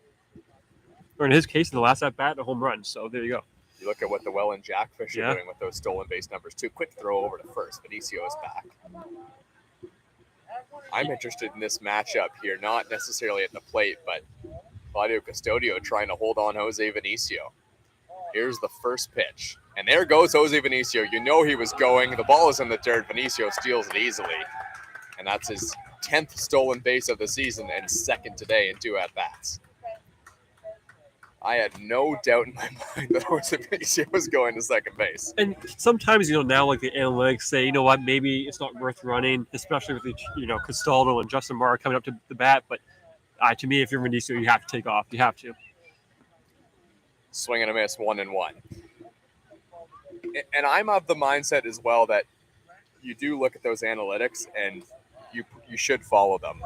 Or in his case, in the last at-bat, a home run. So there you go. You look at what the Welland Jackfish are doing with those stolen base numbers too. Quick throw over to first. Vinicio is back. I'm interested in this matchup here, not necessarily at the plate, but Claudio Custodio trying to hold on Jose Vinicio. Here's the first pitch. And there goes Jose Vinicio. You know he was going. The ball is in the dirt. Vinicio steals it easily. And that's his 10th stolen base of the season and second today in 2 at-bats. I had no doubt in my mind that Jose Vinicio was going to second base. And sometimes, now like the analytics say, you know what, maybe it's not worth running, especially with Castaldo and Justin Morrow coming up to the bat. But to me, if you're Vinicio, you have to take off. You have to. Swing and a miss, 1-1. And I'm of the mindset as well that you do look at those analytics and you should follow them.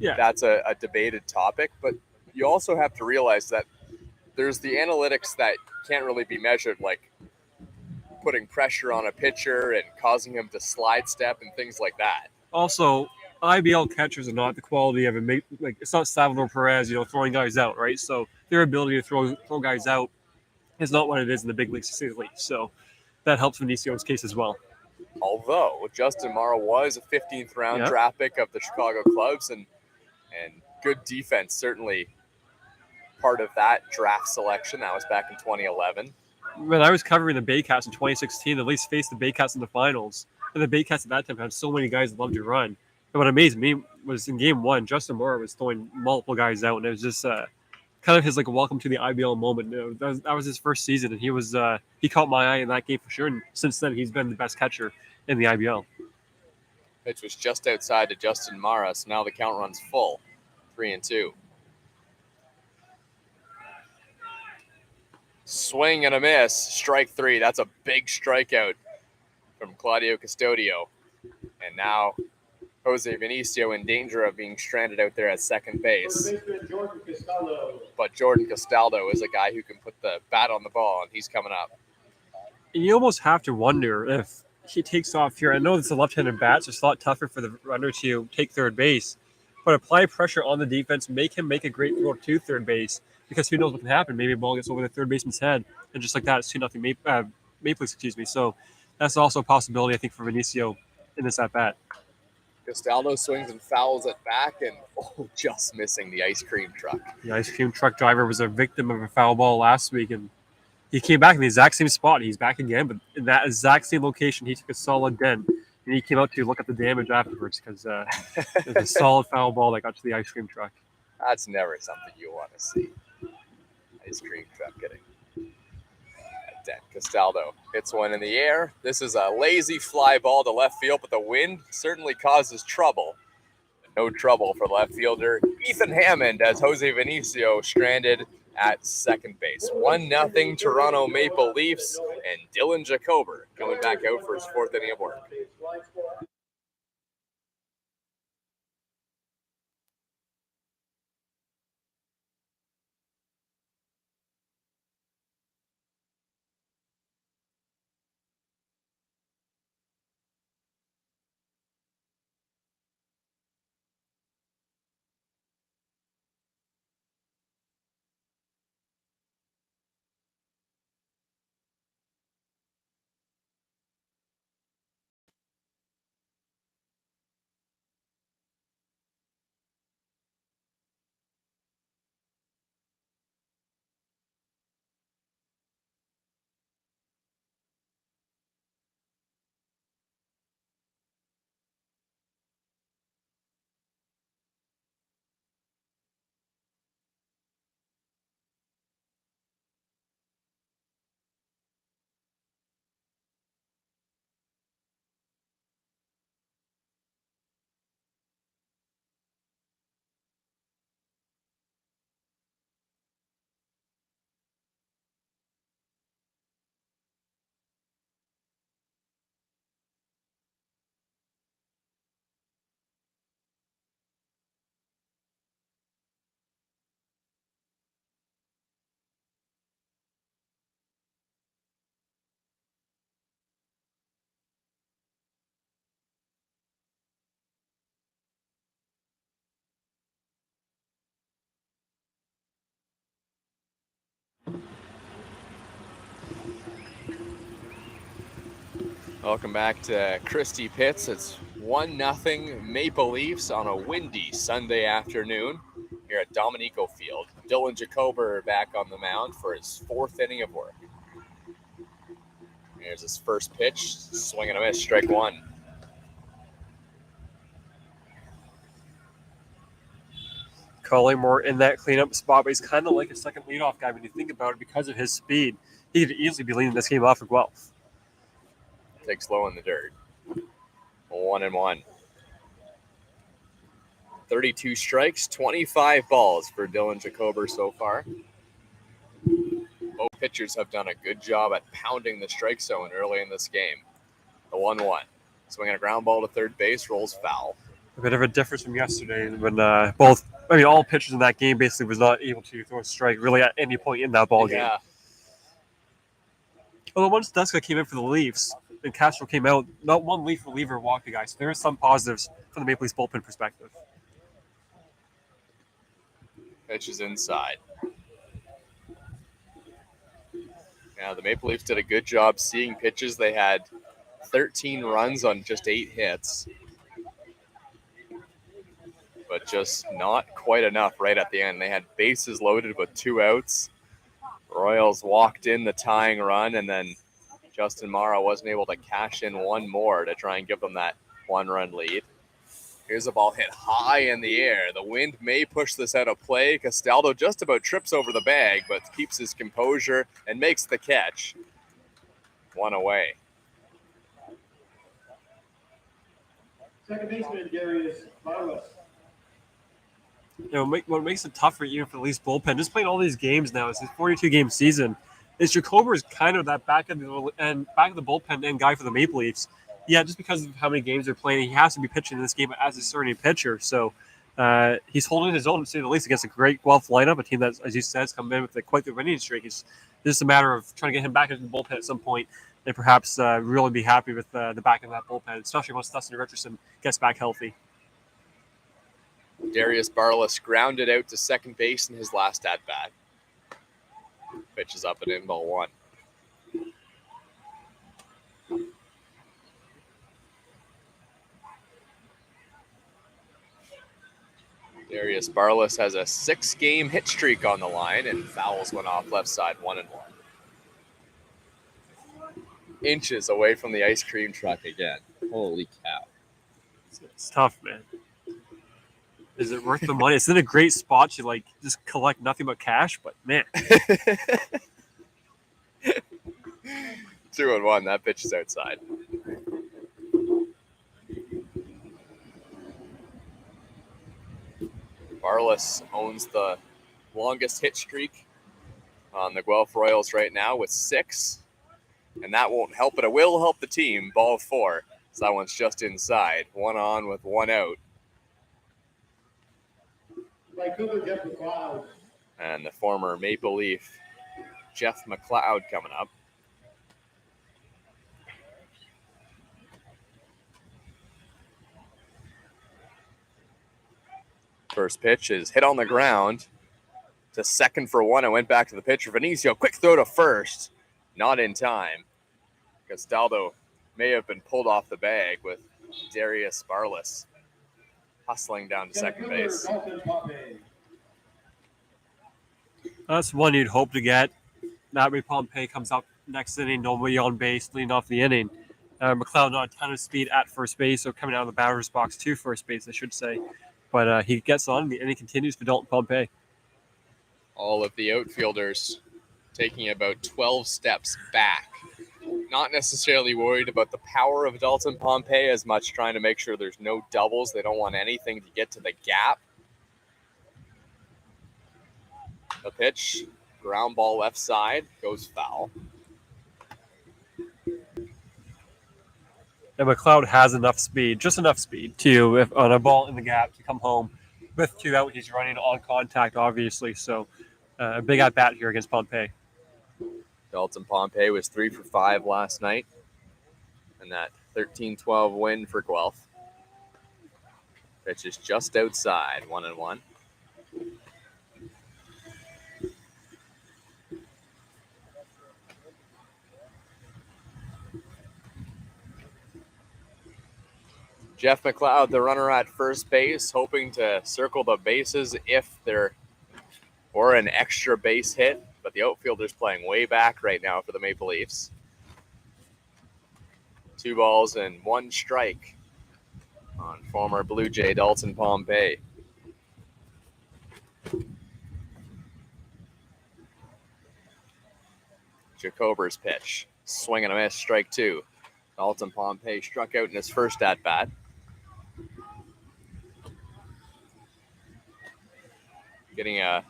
That's a debated topic, but you also have to realize that there's the analytics that can't really be measured, like putting pressure on a pitcher and causing him to slide step and things like that. Also, IBL catchers are not the quality of it's not Salvador Perez, throwing guys out, right? So their ability to throw guys out is not what it is in the big leagues, to say the least. So that helps Vinicio's case as well. Although Justin Morrow was a 15th round draft pick of the Chicago Cubs and good defense, certainly part of that draft selection. That was back in 2011. When I was covering the Baycats in 2016, the Leafs faced the Baycats in the finals. And the Baycats at that time had so many guys that loved to run. And what amazed me was in game 1, Justin Morrow was throwing multiple guys out. And it was just kind of his welcome to the IBL moment. That was his first season. And he caught my eye in that game for sure. And since then, he's been the best catcher in the IBL. Pitch was just outside to Justin Morrow. So now the count runs full, 3-2. Swing and a miss, strike 3. That's a big strikeout from Claudio Custodio. And now Jose Vinicio in danger of being stranded out there at second base. But Jordan Castaldo is a guy who can put the bat on the ball, and he's coming up. And you almost have to wonder if he takes off here. I know it's a left-handed bat, so it's a lot tougher for the runner to take third base. But apply pressure on the defense, make him make a great throw to third base. Because who knows what can happen? Maybe a ball gets over the third baseman's head, and just like that, it's 2-0 Maple Leafs. So that's also a possibility, I think, for Vinicio in this at bat. Castaldo swings and fouls it back, and just missing the ice cream truck. The ice cream truck driver was a victim of a foul ball last week, and he came back in the exact same spot. He's back again, but in that exact same location, he took a solid dent, and he came out to look at the damage afterwards because it was a solid foul ball that got to the ice cream truck. That's never something you want to see. Ice cream truck getting a dent. Castaldo hits one in the air. This is a lazy fly ball to left field, but the wind certainly causes trouble. No trouble for left fielder Ethan Hammond as Jose Vinicio stranded at second base. 1-0 Toronto Maple Leafs, and Dylan Jacober coming back out for his 4th inning of work. Welcome back to Christie Pitts. It's 1-0 Maple Leafs on a windy Sunday afternoon here at Dominico Field. Dylan Jacober back on the mound for his 4th inning of work. Here's his first pitch, swing and a miss, strike one. Collymore in that cleanup spot, but he's kind of like a second leadoff guy when you think about it because of his speed. He could easily be leading this game off of Guelph. Takes low in the dirt. 1-1. 32 strikes, 25 balls for Dylan Jacober so far. Both pitchers have done a good job at pounding the strike zone early in this game. The 1-1. Swinging a ground ball to third base, rolls foul. A bit of a difference from yesterday when all pitchers in that game basically was not able to throw a strike really at any point in that ball game. Although once Duska came in for the Leafs and Castro came out, not one Leaf reliever walked the guy. So there are some positives from the Maple Leafs bullpen perspective. Pitch is inside. Yeah, the Maple Leafs did a good job seeing pitches. They had 13 runs on just 8 hits. But just not quite enough right at the end. They had bases loaded with 2 outs. Royals walked in the tying run, and then Justin Morrow wasn't able to cash in one more to try and give them that 1-run lead. Here's a ball hit high in the air. The wind may push this out of play. Castaldo just about trips over the bag, but keeps his composure and makes the catch. 1 away. Second baseman, Darius Barlas. What makes it tougher even for the Leafs bullpen, just playing all these games now, it's his 42-game season, is Jacober is kind of that back of the bullpen end guy for the Maple Leafs. Yeah, just because of how many games they're playing, he has to be pitching in this game as a starting pitcher. So he's holding his own, to say the least, against a great Guelph lineup, a team that, as you said, has come in with quite the winning streak. It's just a matter of trying to get him back into the bullpen at some point and perhaps really be happy with the back of that bullpen, especially once Dustin Richardson gets back healthy. Darius Barlas grounded out to second base in his last at-bat. Pitch is up and in, ball 1. Darius Barlas has a 6-game hit streak on the line, and fouls went off left side, 1-1. Inches away from the ice cream truck again. Holy cow. It's tough, man. Is it worth the money? It's in a great spot. You just collect nothing but cash, but man. 2-1. That pitch is outside. Barlas owns the longest hit streak on the Guelph Royals right now with 6. And that won't help, but it will help the team. Ball 4. So that one's just inside. 1 on with 1 out. And the former Maple Leaf, Jeff McLeod, coming up. First pitch is hit on the ground to second for 1. It went back to the pitcher. Vinicio, quick throw to first. Not in time. Castaldo may have been pulled off the bag with Darius Barlas hustling down to second base. That's one you'd hope to get. That way Pompey comes up next inning, nobody on base, leading off the inning. McLeod not a ton of speed at first base, so coming out of the batter's box to first base, I should say. But he gets on, and he continues for Dalton Pompey. All of the outfielders taking about 12 steps back. Not necessarily worried about the power of Dalton Pompey as much, trying to make sure there's no doubles. They don't want anything to get to the gap. The pitch, ground ball left side, goes foul. And McLeod has enough speed, just enough speed to, if on a ball in the gap, to come home with 2 out. He's running on contact, obviously. So a big at bat here against Pompey. Dalton Pompey was 3 for 5 last night, and that 13-12 win for Guelph. Pitch is just outside, 1-1. Jeff McLeod, the runner at first base, hoping to circle the bases if there were an extra base hit, but the outfielder's playing way back right now for the Maple Leafs. 2 balls and 1 strike on former Blue Jay Dalton Pompey. Jacober's pitch. Swing and a miss, strike 2. Dalton Pompey struck out in his first at-bat. Getting a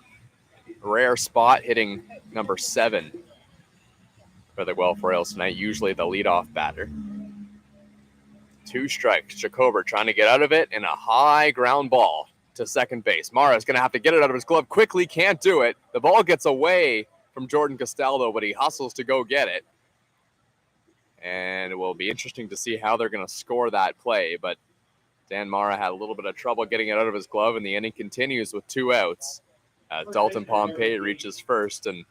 rare spot, hitting number 7 for the Guelph Royals tonight, usually the leadoff batter. 2 strikes. Jacober trying to get out of it, and a high ground ball to second base. Mara's going to have to get it out of his glove quickly, can't do it. The ball gets away from Jordan Castaldo, but he hustles to go get it. And it will be interesting to see how they're going to score that play, but Dan Mara had a little bit of trouble getting it out of his glove, and the inning continues with 2 outs. Dalton Pompey reaches first and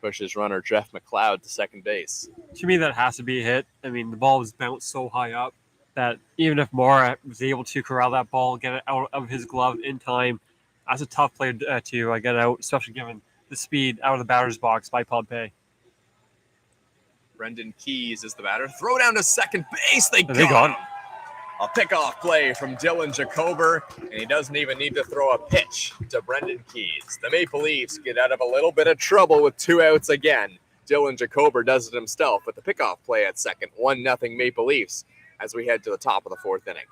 pushes runner Jeff McLeod to second base. To me, that has to be a hit. I mean, the ball was bounced so high up that even if Mara was able to corral that ball, get it out of his glove in time, that's a tough play to get out, especially given the speed out of the batter's box by Pompey. Brendan Keys is the batter. Throw down to second base. They got him. A pickoff play from Dylan Jacober, and he doesn't even need to throw a pitch to Brendan Keys. The Maple Leafs get out of a little bit of trouble with 2 outs again. Dylan Jacober does it himself with the pickoff play at second. 1-0 Maple Leafs as we head to the top of the 4th inning.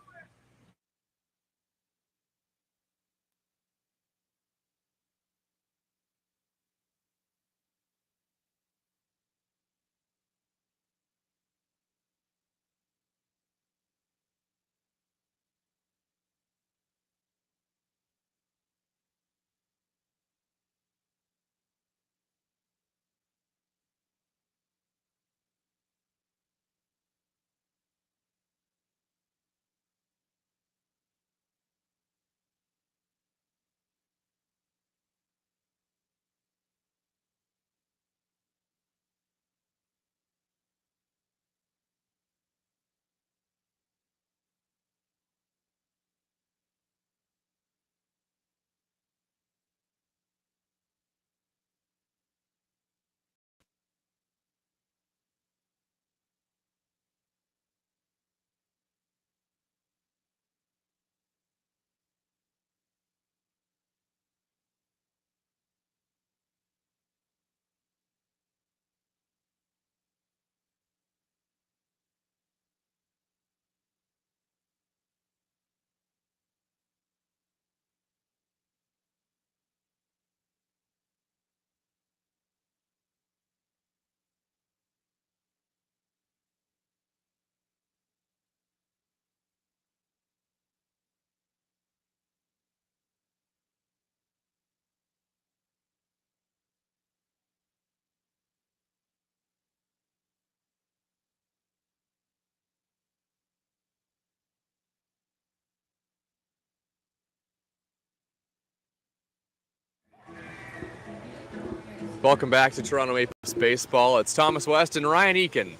Welcome back to Toronto Maple Leafs Baseball. It's Thomas West and Ryan Eakin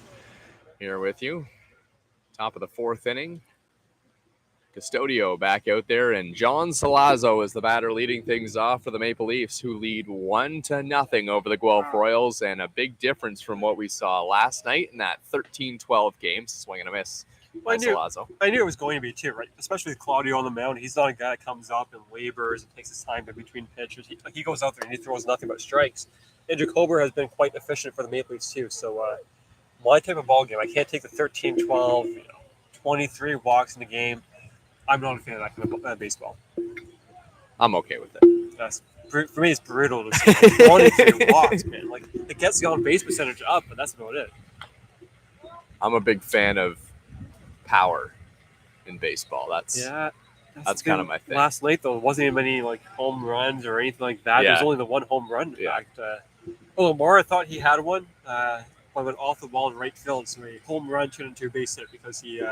here with you. Top of the 4th inning. Custodio back out there, and John Salazzo is the batter leading things off for the Maple Leafs, who lead 1-0 over the Guelph Royals, and a big difference from what we saw last night in that 13-12 game. Swing and a miss. Well, Salazzo. I knew it was going to be too, right? Especially with Claudio on the mound. He's not a guy that comes up and labors and takes his time in between pitches. He goes out there and he throws nothing but strikes. And Jacober has been quite efficient for the Maple Leafs too. So my type of ball game, I can't take the 13-12, 23 walks in the game. I'm not a fan of that kind of baseball. I'm okay with it. For me, it's brutal to see 23 walks, man. Like, it gets the on-base percentage up, but that's about it. I'm a big fan of power in baseball. That's kind of my thing. Last night, though, it wasn't even any home runs or anything like that. Yeah. There was only the one home run. In fact, Mara thought he had one. But went off the ball in right field, so a home run turned into a base hit because he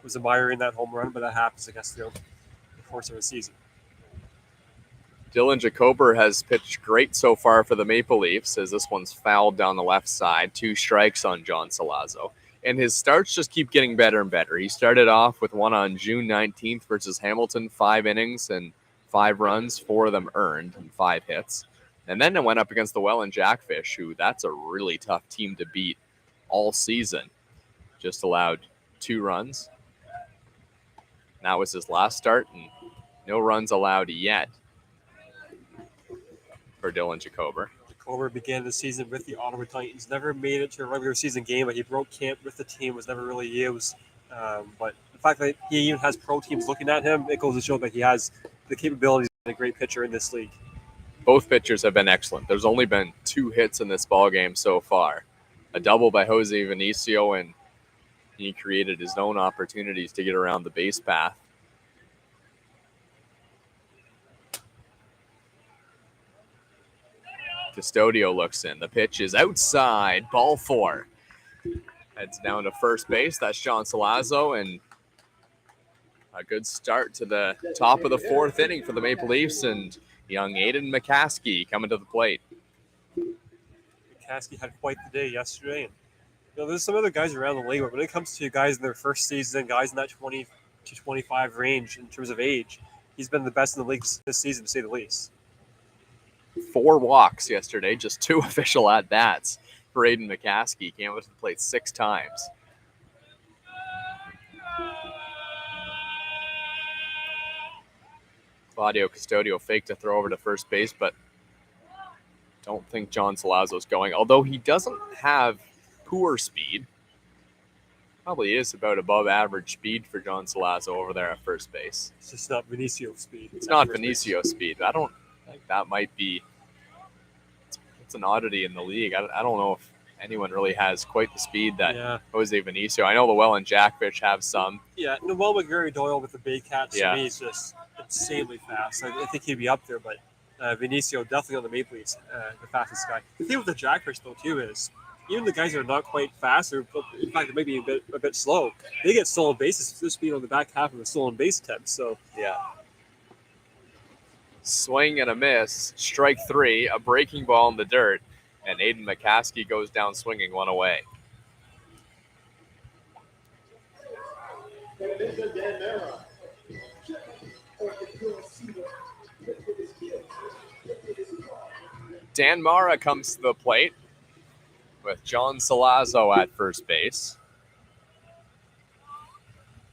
was admiring that home run. But that happens, I guess, the course of a season. Dylan Jacober has pitched great so far for the Maple Leafs, as this one's fouled down the left side. 2 strikes on John Salazzo. And his starts just keep getting better and better. He started off with one on June 19th versus Hamilton, 5 innings and 5 runs, 4 of them earned and 5 hits. And then it went up against the Welland Jackfish, who that's a really tough team to beat all season. Just allowed 2 runs. And that was his last start, and no runs allowed yet for Dylan Jacober. Jacober began the season with the Ottawa Titans. Never made it to a regular season game, but he broke camp with the team, was never really used. But the fact that he even has pro teams looking at him, it goes to show that he has the capabilities of a great pitcher in this league. Both pitchers have been excellent. There's only been 2 hits in this ball game so far. A double by Jose Vinicio, and he created his own opportunities to get around the base path. Custodio looks in. The pitch is outside. Ball 4. Heads down to first base. That's John Salazzo, and a good start to the top of the 4th inning for the Maple Leafs, and young Aiden McCaskey coming to the plate. McCaskey had quite the day yesterday. And, there's some other guys around the league, but when it comes to guys in their first season, guys in that 20 to 25 range in terms of age, he's been the best in the league this season, to say the least. 4 walks yesterday, just 2 official at-bats for Aiden McCaskey. Came up to the plate 6 times. Claudio Custodio faked a throw over to first base, but don't think John Salazzo's going. Although he doesn't have poor speed. Probably is about above average speed for John Salazzo over there at first base. It's just not Vinicio speed. It's not Vinicio speed. I don't think that might be. It's an oddity in the league. I don't know if anyone really has quite the speed that Jose Vinicio. I know the Welland Jackfish have some. Yeah, Noel McGarry-Doyle with the Bay Cats, Yeah. to me, is just insanely fast. I think he'd be up there, but Vinicio definitely on the Maple Leafs, the fastest guy. The thing with the Jackfish, though, too, is even the guys that are not quite fast, or in fact, maybe a bit slow, they get stolen bases for speed on the back half of the stolen base attempt. So yeah. Swing and a miss. Strike 3. A breaking ball in the dirt. And Aiden McCaskey goes down swinging 1 away. Dan Mara comes to the plate with John Salazzo at first base.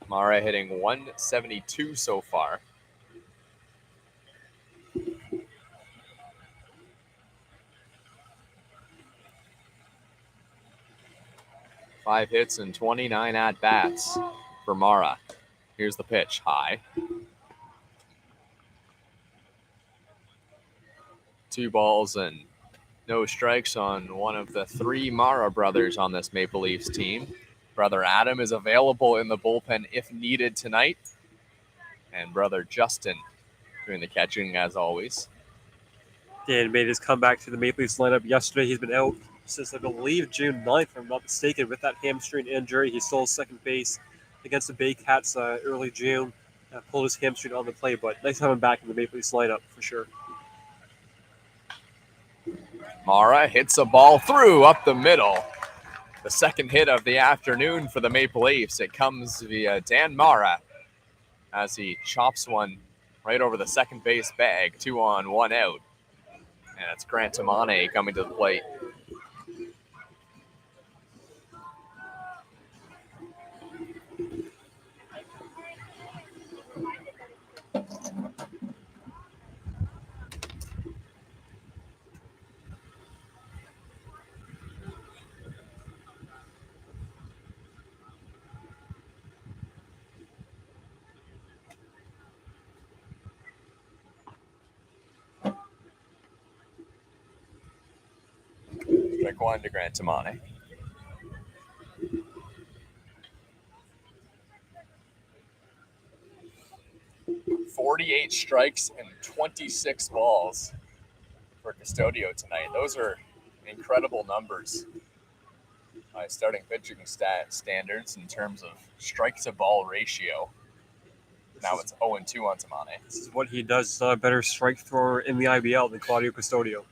Mara hitting 172 so far. Five hits and 29 at-bats for Mara. Here's the pitch, high. 2 balls and no strikes on one of the 3 Mara brothers on this Maple Leafs team. Brother Adam is available in the bullpen if needed tonight. And brother Justin doing the catching as always. Dan made his comeback to the Maple Leafs lineup yesterday. He's been out since, I believe, June 9th, if I'm not mistaken, with that hamstring injury. He stole second base against the Bay Cats early June. Pulled his hamstring on the play, but nice to have him back in the Maple Leafs lineup for sure. Mara hits a ball through up the middle. The second hit of the afternoon for the Maple Leafs. It comes via Dan Mara as he chops one right over the second base bag. 2 on, 1 out. And it's Grant Tamane coming to the plate. Strike 1 to Grant Tamane. .48 strikes and 26 balls for Custodio tonight. Those are incredible numbers by starting pitching standards in terms of strike-to-ball ratio. Now it's 0-2 on Tamane. This is what he does. He's not a better strike thrower in the IBL than Claudio Custodio.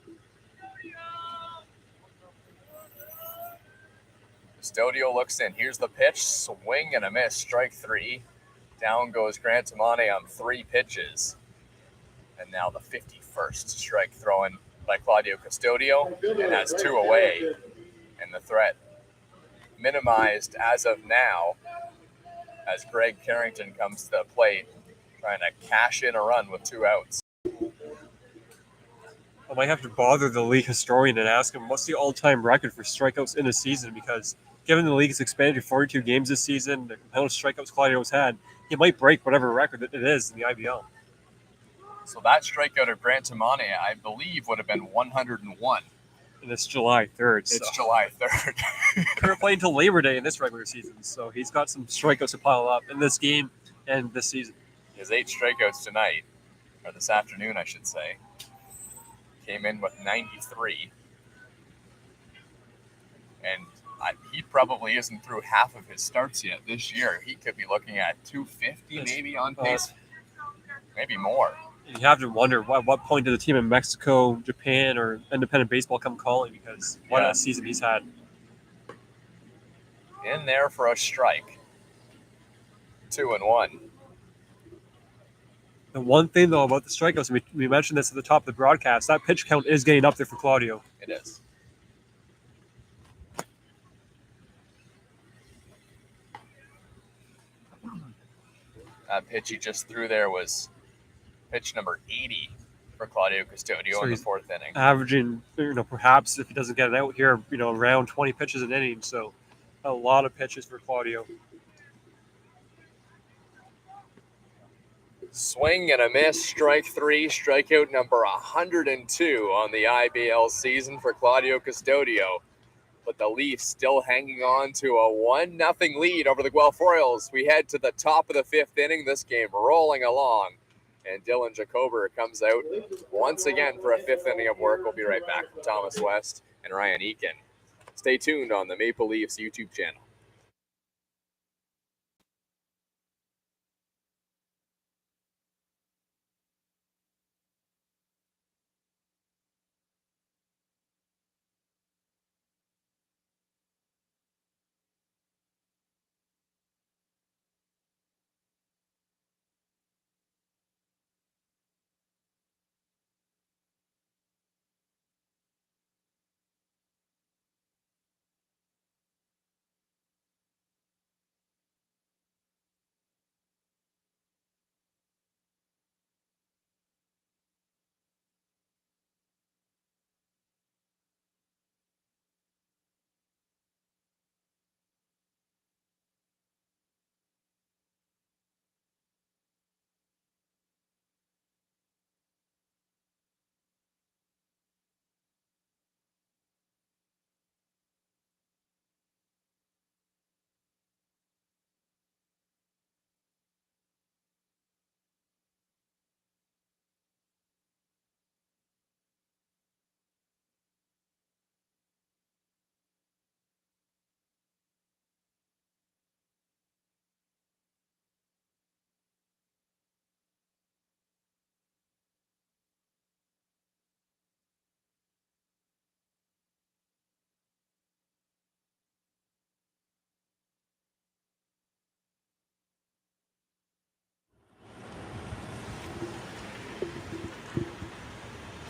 Custodio looks in. Here's the pitch. Swing and a miss. Strike 3. Down goes Grantamone on 3 pitches. And now the 51st strike thrown by Claudio Custodio, and has 2 away. And the threat minimized as of now as Greg Carrington comes to the plate trying to cash in a run with 2 outs. I might have to bother the league historian and ask him what's the all-time record for strikeouts in a season, because given the league has expanded to 42 games this season, the amount of strikeouts Claudio's had, he might break whatever record it is in the IBL. So that strikeout of Grantamone, I believe, would have been 101. And it's July 3rd. It's July 3rd. We're playing until Labor Day in this regular season, so he's got some strikeouts to pile up in this game and this season. His 8 strikeouts tonight, or this afternoon, I should say, came in with 93. And he probably isn't through half of his starts yet this year. He could be looking at 250 maybe on pace, maybe more. You have to wonder at what point did the team in Mexico, Japan, or independent baseball come calling, because what a season he's had. In there for a strike. 2-1. The one thing, though, about the strikeouts, we mentioned this at the top of the broadcast, that pitch count is getting up there for Claudio. It is. That pitch he just threw there was pitch number 80 for Claudio Custodio in the 4th inning. Averaging, perhaps if he doesn't get it out here, around 20 pitches an inning. So a lot of pitches for Claudio. Swing and a miss, strike 3, strikeout number 102 on the IBL season for Claudio Custodio. But the Leafs still hanging on to a 1-0 lead over the Guelph Royals. We head to the top of the 5th inning. This game rolling along. And Dylan Jacober comes out once again for a 5th inning of work. We'll be right back from Thomas West and Ryan Eakin. Stay tuned on the Maple Leafs YouTube channel.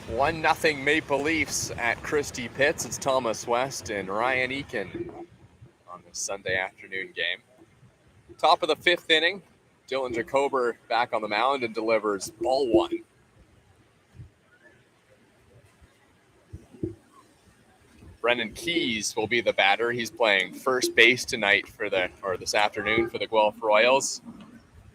One nothing Maple Leafs at Christie Pitts. It's Thomas West and Ryan Eakin on this Sunday afternoon game. Top of the 5th inning, Dylan Jacober back on the mound and delivers ball 1. Brendan Keys will be the batter. He's playing first base tonight this afternoon for the Guelph Royals.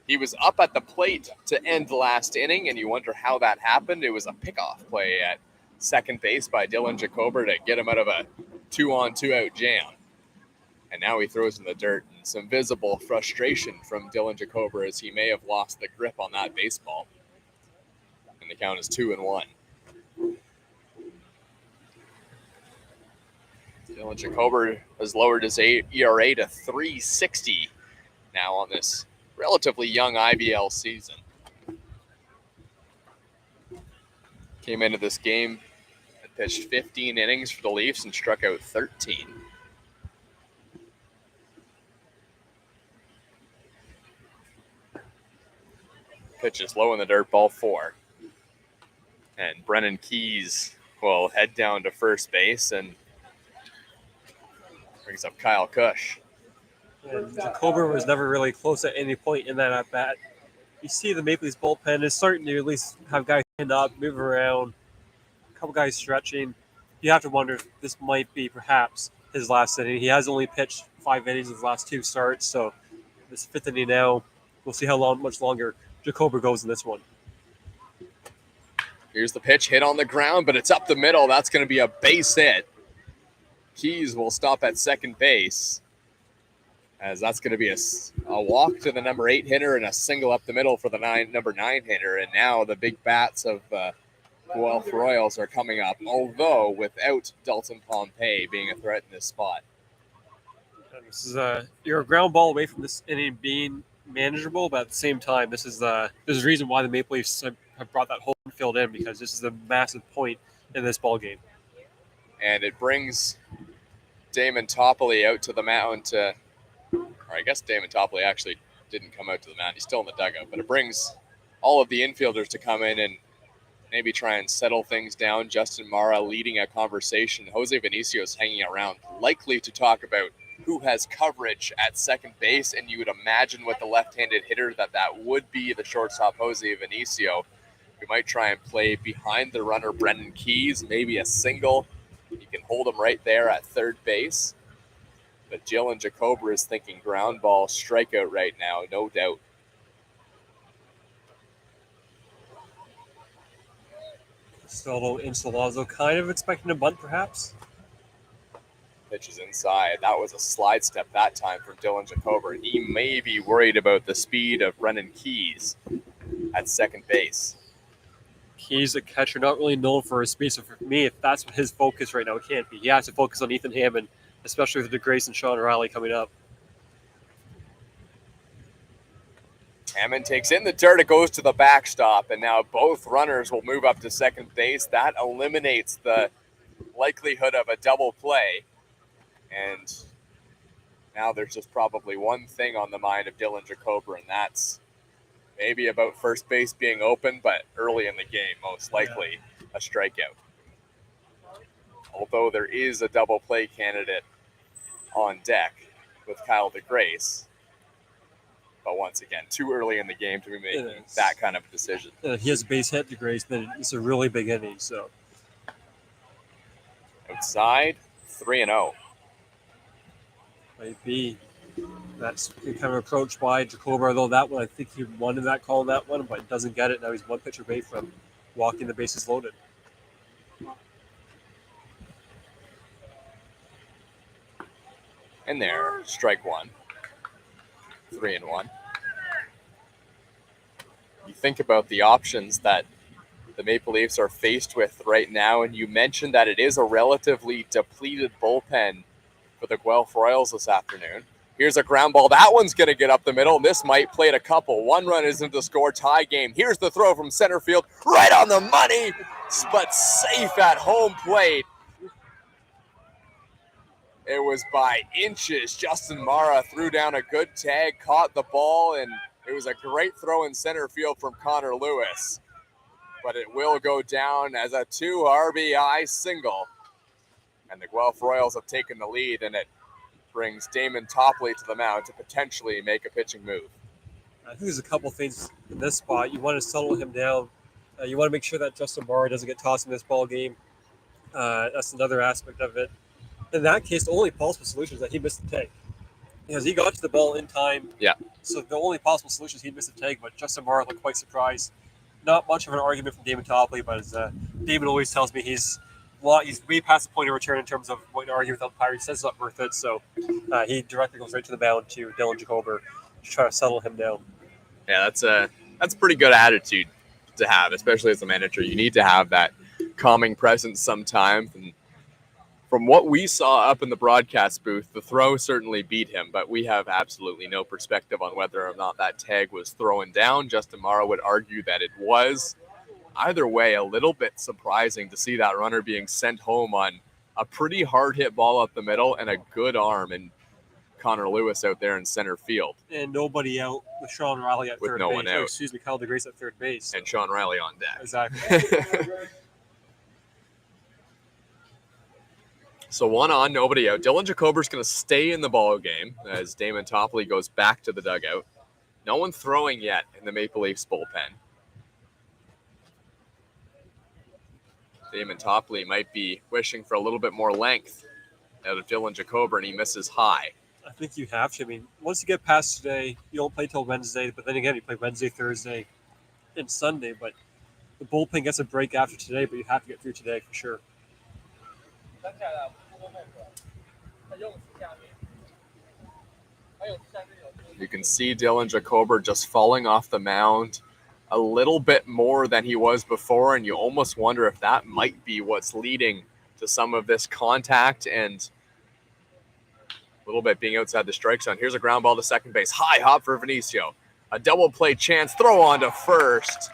He was up at the plate to end the last inning, and you wonder how that happened. It was a pickoff play at second base by Dylan Jacober to get him out of a 2-on-2 out jam. And now he throws in the dirt, and some visible frustration from Dylan Jacober as he may have lost the grip on that baseball. And the count is 2-1. Dylan Jacober has lowered his ERA to 3.60 now on this relatively young IBL season. Came into this game and pitched 15 innings for the Leafs and struck out 13. Pitch is low in the dirt, ball 4. And Brennan Keys will head down to first base and brings up Kyle Cush. And Jacober was never really close at any point in that at bat. You see the Maple Leafs bullpen is starting to at least have guys stand up, move around, a couple guys stretching. You have to wonder if this might be perhaps his last inning. He has only pitched 5 innings in his last 2 starts, so this 5th inning now, we'll see how much longer Jacober goes in this one. Here's the pitch, hit on the ground, but it's up the middle. That's going to be a base hit. Keys will stop at second base, as that's going to be a walk to the number 8 hitter and a single up the middle for the number 9 hitter. And now the big bats of Guelph Royals are coming up, although without Dalton Pompey being a threat in this spot. And this is you're a ground ball away from this inning being manageable, but at the same time, there's a reason why the Maple Leafs have brought that home field in, because this is a massive point in this ball game. And it brings Damon Topley out to the mound or I guess Damon Topley actually didn't come out to the mound. He's still in the dugout, but it brings all of the infielders to come in and maybe try and settle things down. Justin Mara leading a conversation. Jose Venicios hanging around, likely to talk about who has coverage at second base, and you would imagine with the left-handed hitter that would be the shortstop Jose Venicio. We might try and play behind the runner Brendan Keys, maybe a single. You can hold him right there at third base. But Jalen Jacober is thinking ground ball strikeout right now, no doubt. Still Instalazo kind of expecting a bunt, perhaps. Pitch is inside. That was a slide step that time from Dylan Jacober. He may be worried about the speed of Brendan Keys at second base. Keys, a catcher, not really known for his speed. So for me, if that's his focus right now, it can't be. He has to focus on Ethan Hammond, especially with DeGrace and Sean Riley coming up. Hammond takes in the dirt. It goes to the backstop, and now both runners will move up to second base. That eliminates the likelihood of a double play. And now there's just probably one thing on the mind of Dylan Jacober, and that's maybe about first base being open, but early in the game, most likely a strikeout. Although there is a double play candidate on deck with Kyle DeGrace. But once again, too early in the game to be making that kind of a decision. He has a base hit DeGrace, then it's a really big inning. So outside, 3-0. Might be. That's kind of approach by Jacober, although that one, I think he wanted that call on that one, but doesn't get it. Now he's one pitch away from walking the bases loaded. And there, strike one. 3-1. You think about the options that the Maple Leafs are faced with right now, and you mentioned that it is a relatively depleted bullpen for the Guelph Royals this afternoon. Here's a ground ball. That one's going to get up the middle. This might play a couple. One run isn't the score. Tie game. Here's the throw from center field. Right on the money, but safe at home plate. It was by inches. Justin Mara threw down a good tag, caught the ball, and it was a great throw in center field from Connor Lewis. But it will go down as a 2 RBI single. And the Guelph Royals have taken the lead, and it brings Damon Topley to the mound to potentially make a pitching move. I think there's a couple things in this spot. You want to settle him down. You want to make sure that Justin Mara doesn't get tossed in this ball game. That's another aspect of it. In that case, the only possible solution is that he missed the tag. Because he got to the ball in time. Yeah. So the only possible solution is he missed the tag, but Justin Mara looked quite surprised. Not much of an argument from Damon Topley, but as Damon always tells me, he's way past the point of return in terms of wanting to argue with umpire. He says it's not worth it, so he directly goes right to the mound to Dylan Jacober to try to settle him down. Yeah, that's a pretty good attitude to have, especially as a manager. You need to have that calming presence sometimes. And from what we saw up in the broadcast booth, the throw certainly beat him, but we have absolutely no perspective on whether or not that tag was thrown down. Justin Mara would argue that it was. Either way, a little bit surprising to see that runner being sent home on a pretty hard hit ball up the middle and a good arm. And Connor Lewis out there in center field. And nobody out with Sean Riley at With third no base. one out. Excuse me, Kyle DeGrace at third base. And Sean Riley on deck. Exactly. So 1 on, nobody out. Dylan Jacober's going to stay in the ball game as Damon Topley goes back to the dugout. No one throwing yet in the Maple Leafs bullpen. Damon Topley might be wishing for a little bit more length out of Dylan Jacober, and he misses high. I think you have to. I mean, once you get past today, you don't play till Wednesday. But then again, you play Wednesday, Thursday, and Sunday. But the bullpen gets a break after today, but you have to get through today for sure. You can see Dylan Jacober just falling off the mound a little bit more than he was before, and you almost wonder if that might be what's leading to some of this contact and a little bit being outside the strike zone. Here's a ground ball to second base. High hop for Vinicio. A double play chance. Throw on to first.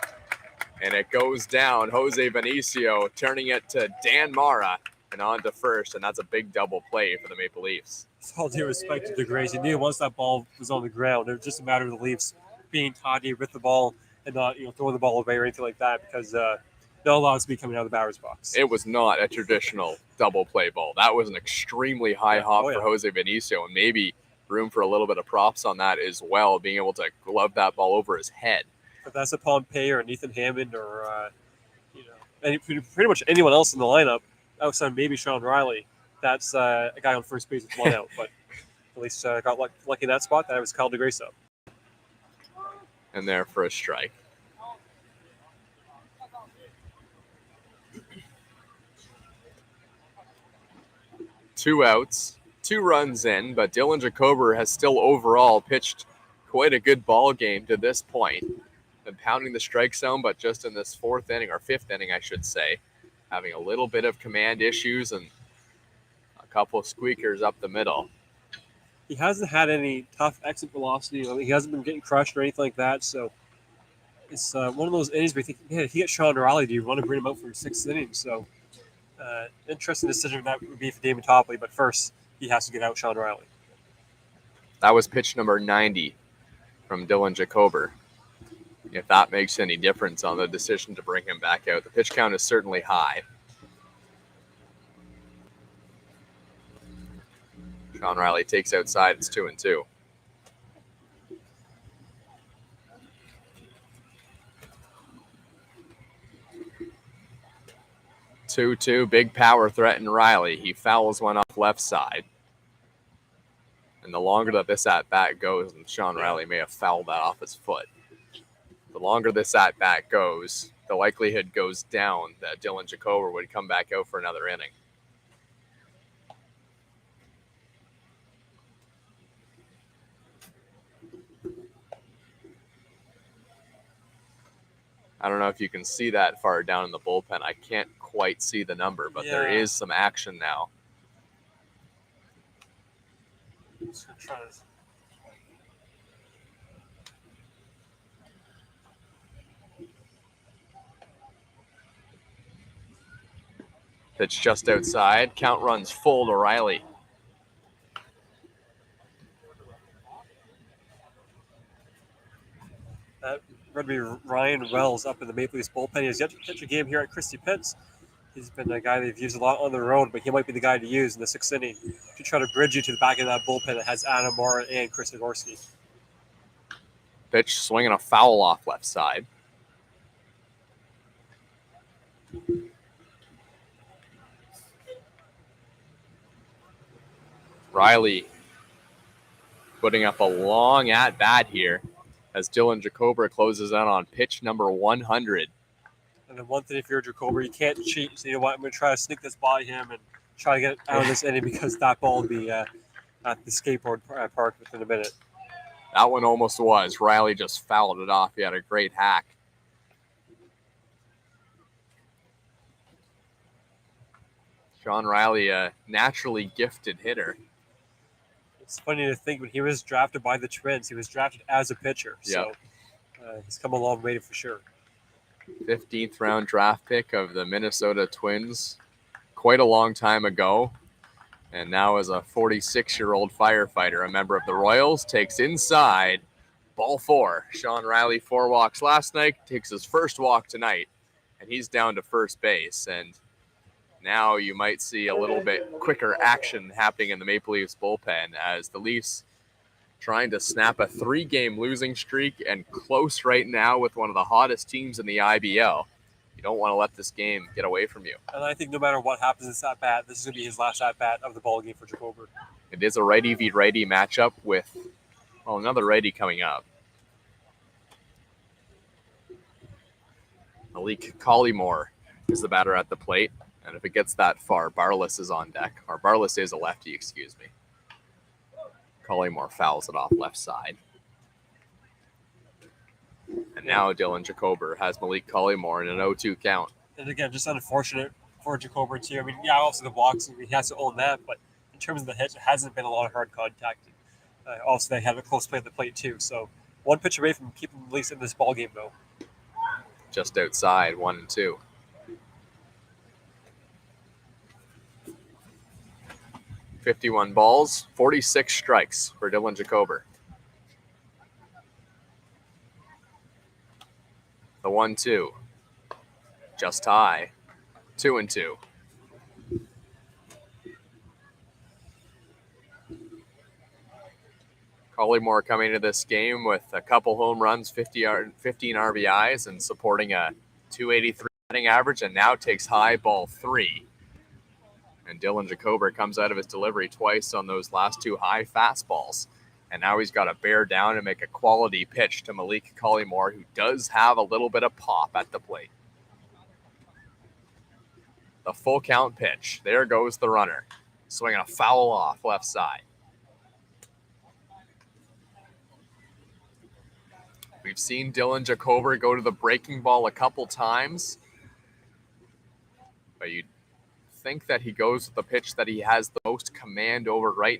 And it goes down. Jose Vinicio turning it to Dan Mara and on to first. And that's a big double play for the Maple Leafs. With all due respect to DeGrace, he knew once that ball was on the ground, it was just a matter of the Leafs being tidy with the ball and not throwing the ball away or anything like that, because no allows to be coming out of the batter's box. It was not a traditional double play ball. That was an extremely high hop for Jose Vinicio, and maybe room for a little bit of props on that as well, being able to glove that ball over his head. But that's a Pompey or an Ethan Hammond or pretty much anyone else in the lineup outside maybe Sean Riley. That's a guy on first base with one out, but at least got lucky in that spot. That was Kyle DeGrace up. And there for a strike. Two outs, 2 runs in, but Dylan Jacober has still overall pitched quite a good ball game to this point. Been pounding the strike zone, but just in this 4th inning, or 5th inning, I should say, having a little bit of command issues and a couple of squeakers up the middle. He hasn't had any tough exit velocity. He hasn't been getting crushed or anything like that. So it's one of those innings where you think, man, if you get Sean Riley, do you want to bring him out for a 6th inning? So interesting decision that would be for Damon Topley. But first, he has to get out Sean Riley. That was pitch number 90 from Dylan Jacober. If that makes any difference on the decision to bring him back out. The pitch count is certainly high. Sean Riley takes outside. It's 2-2. Big power threat in Riley. He fouls one off left side. And the longer that this at-bat goes, and Sean Riley may have fouled that off his foot, the longer this at-bat goes, the likelihood goes down that Dylan Jacober would come back out for another inning. I don't know if you can see that far down in the bullpen. I can't quite see the number, but there is some action now. Pitch just outside. Count runs full to Riley. That would be Ryan Wells up in the Maple Leafs bullpen. He has yet to pitch a game here at Christie Pitts. He's been a guy they've used a lot on the road, but he might be the guy to use in the 6th inning to try to bridge you to the back of that bullpen that has Adam Mara and Chris Nagorski. Pitch swinging a foul off left side. Riley putting up a long at-bat here as Dylan Jacober closes out on pitch number 100. And then one thing, if you're Jacober, you can't cheat. So you know what? I'm going to try to sneak this by him and try to get out of this inning because that ball will be at the skateboard park within a minute. That one almost was. Riley just fouled it off. He had a great hack. Sean Riley, a naturally gifted hitter. It's funny to think when he was drafted by the Twins, he was drafted as a pitcher. So he's come a long way for sure. 15th round draft pick of the Minnesota Twins quite a long time ago. And now as a 46-year-old firefighter, a member of the Royals, takes inside, ball 4. Sean Riley 4 walks last night, takes his first walk tonight, and he's down to first base. And now you might see a little bit quicker action happening in the Maple Leafs bullpen as the Leafs trying to snap a 3-game losing streak and close right now with one of the hottest teams in the IBL. You don't want to let this game get away from you. And I think no matter what happens in this at-bat, this is going to be his last at-bat of the ball game for Jacober. It is a righty v righty matchup with, well, another righty coming up. Malik Collymore is the batter at the plate. And if it gets that far, Barlas is on deck. Or Barlas is a lefty, excuse me. Collymore fouls it off left side. And now Dylan Jacober has Malik Collymore in an 0-2 count. And again, just unfortunate for Jacober too. I mean, yeah, also the walks, he has to own that, but in terms of the hits, it hasn't been a lot of hard contact. Also, they had a close play at the plate too. So one pitch away from keeping the Leafs in this ball game, though. Just outside, 1-2. .51 balls, 46 strikes for Dylan Jacober. The 1-2, just high, 2-2. Collymore coming into this game with a couple home runs, 15 RBIs, and supporting a 283 batting average, and now takes high ball 3. And Dylan Jacober comes out of his delivery twice on those last 2 high fastballs. And now he's got to bear down and make a quality pitch to Malik Collymore, who does have a little bit of pop at the plate. The full count pitch. There goes the runner. Swinging a foul off left side. We've seen Dylan Jacober go to the breaking ball a couple times. But you'd think that he goes with the pitch that he has the most command over right now.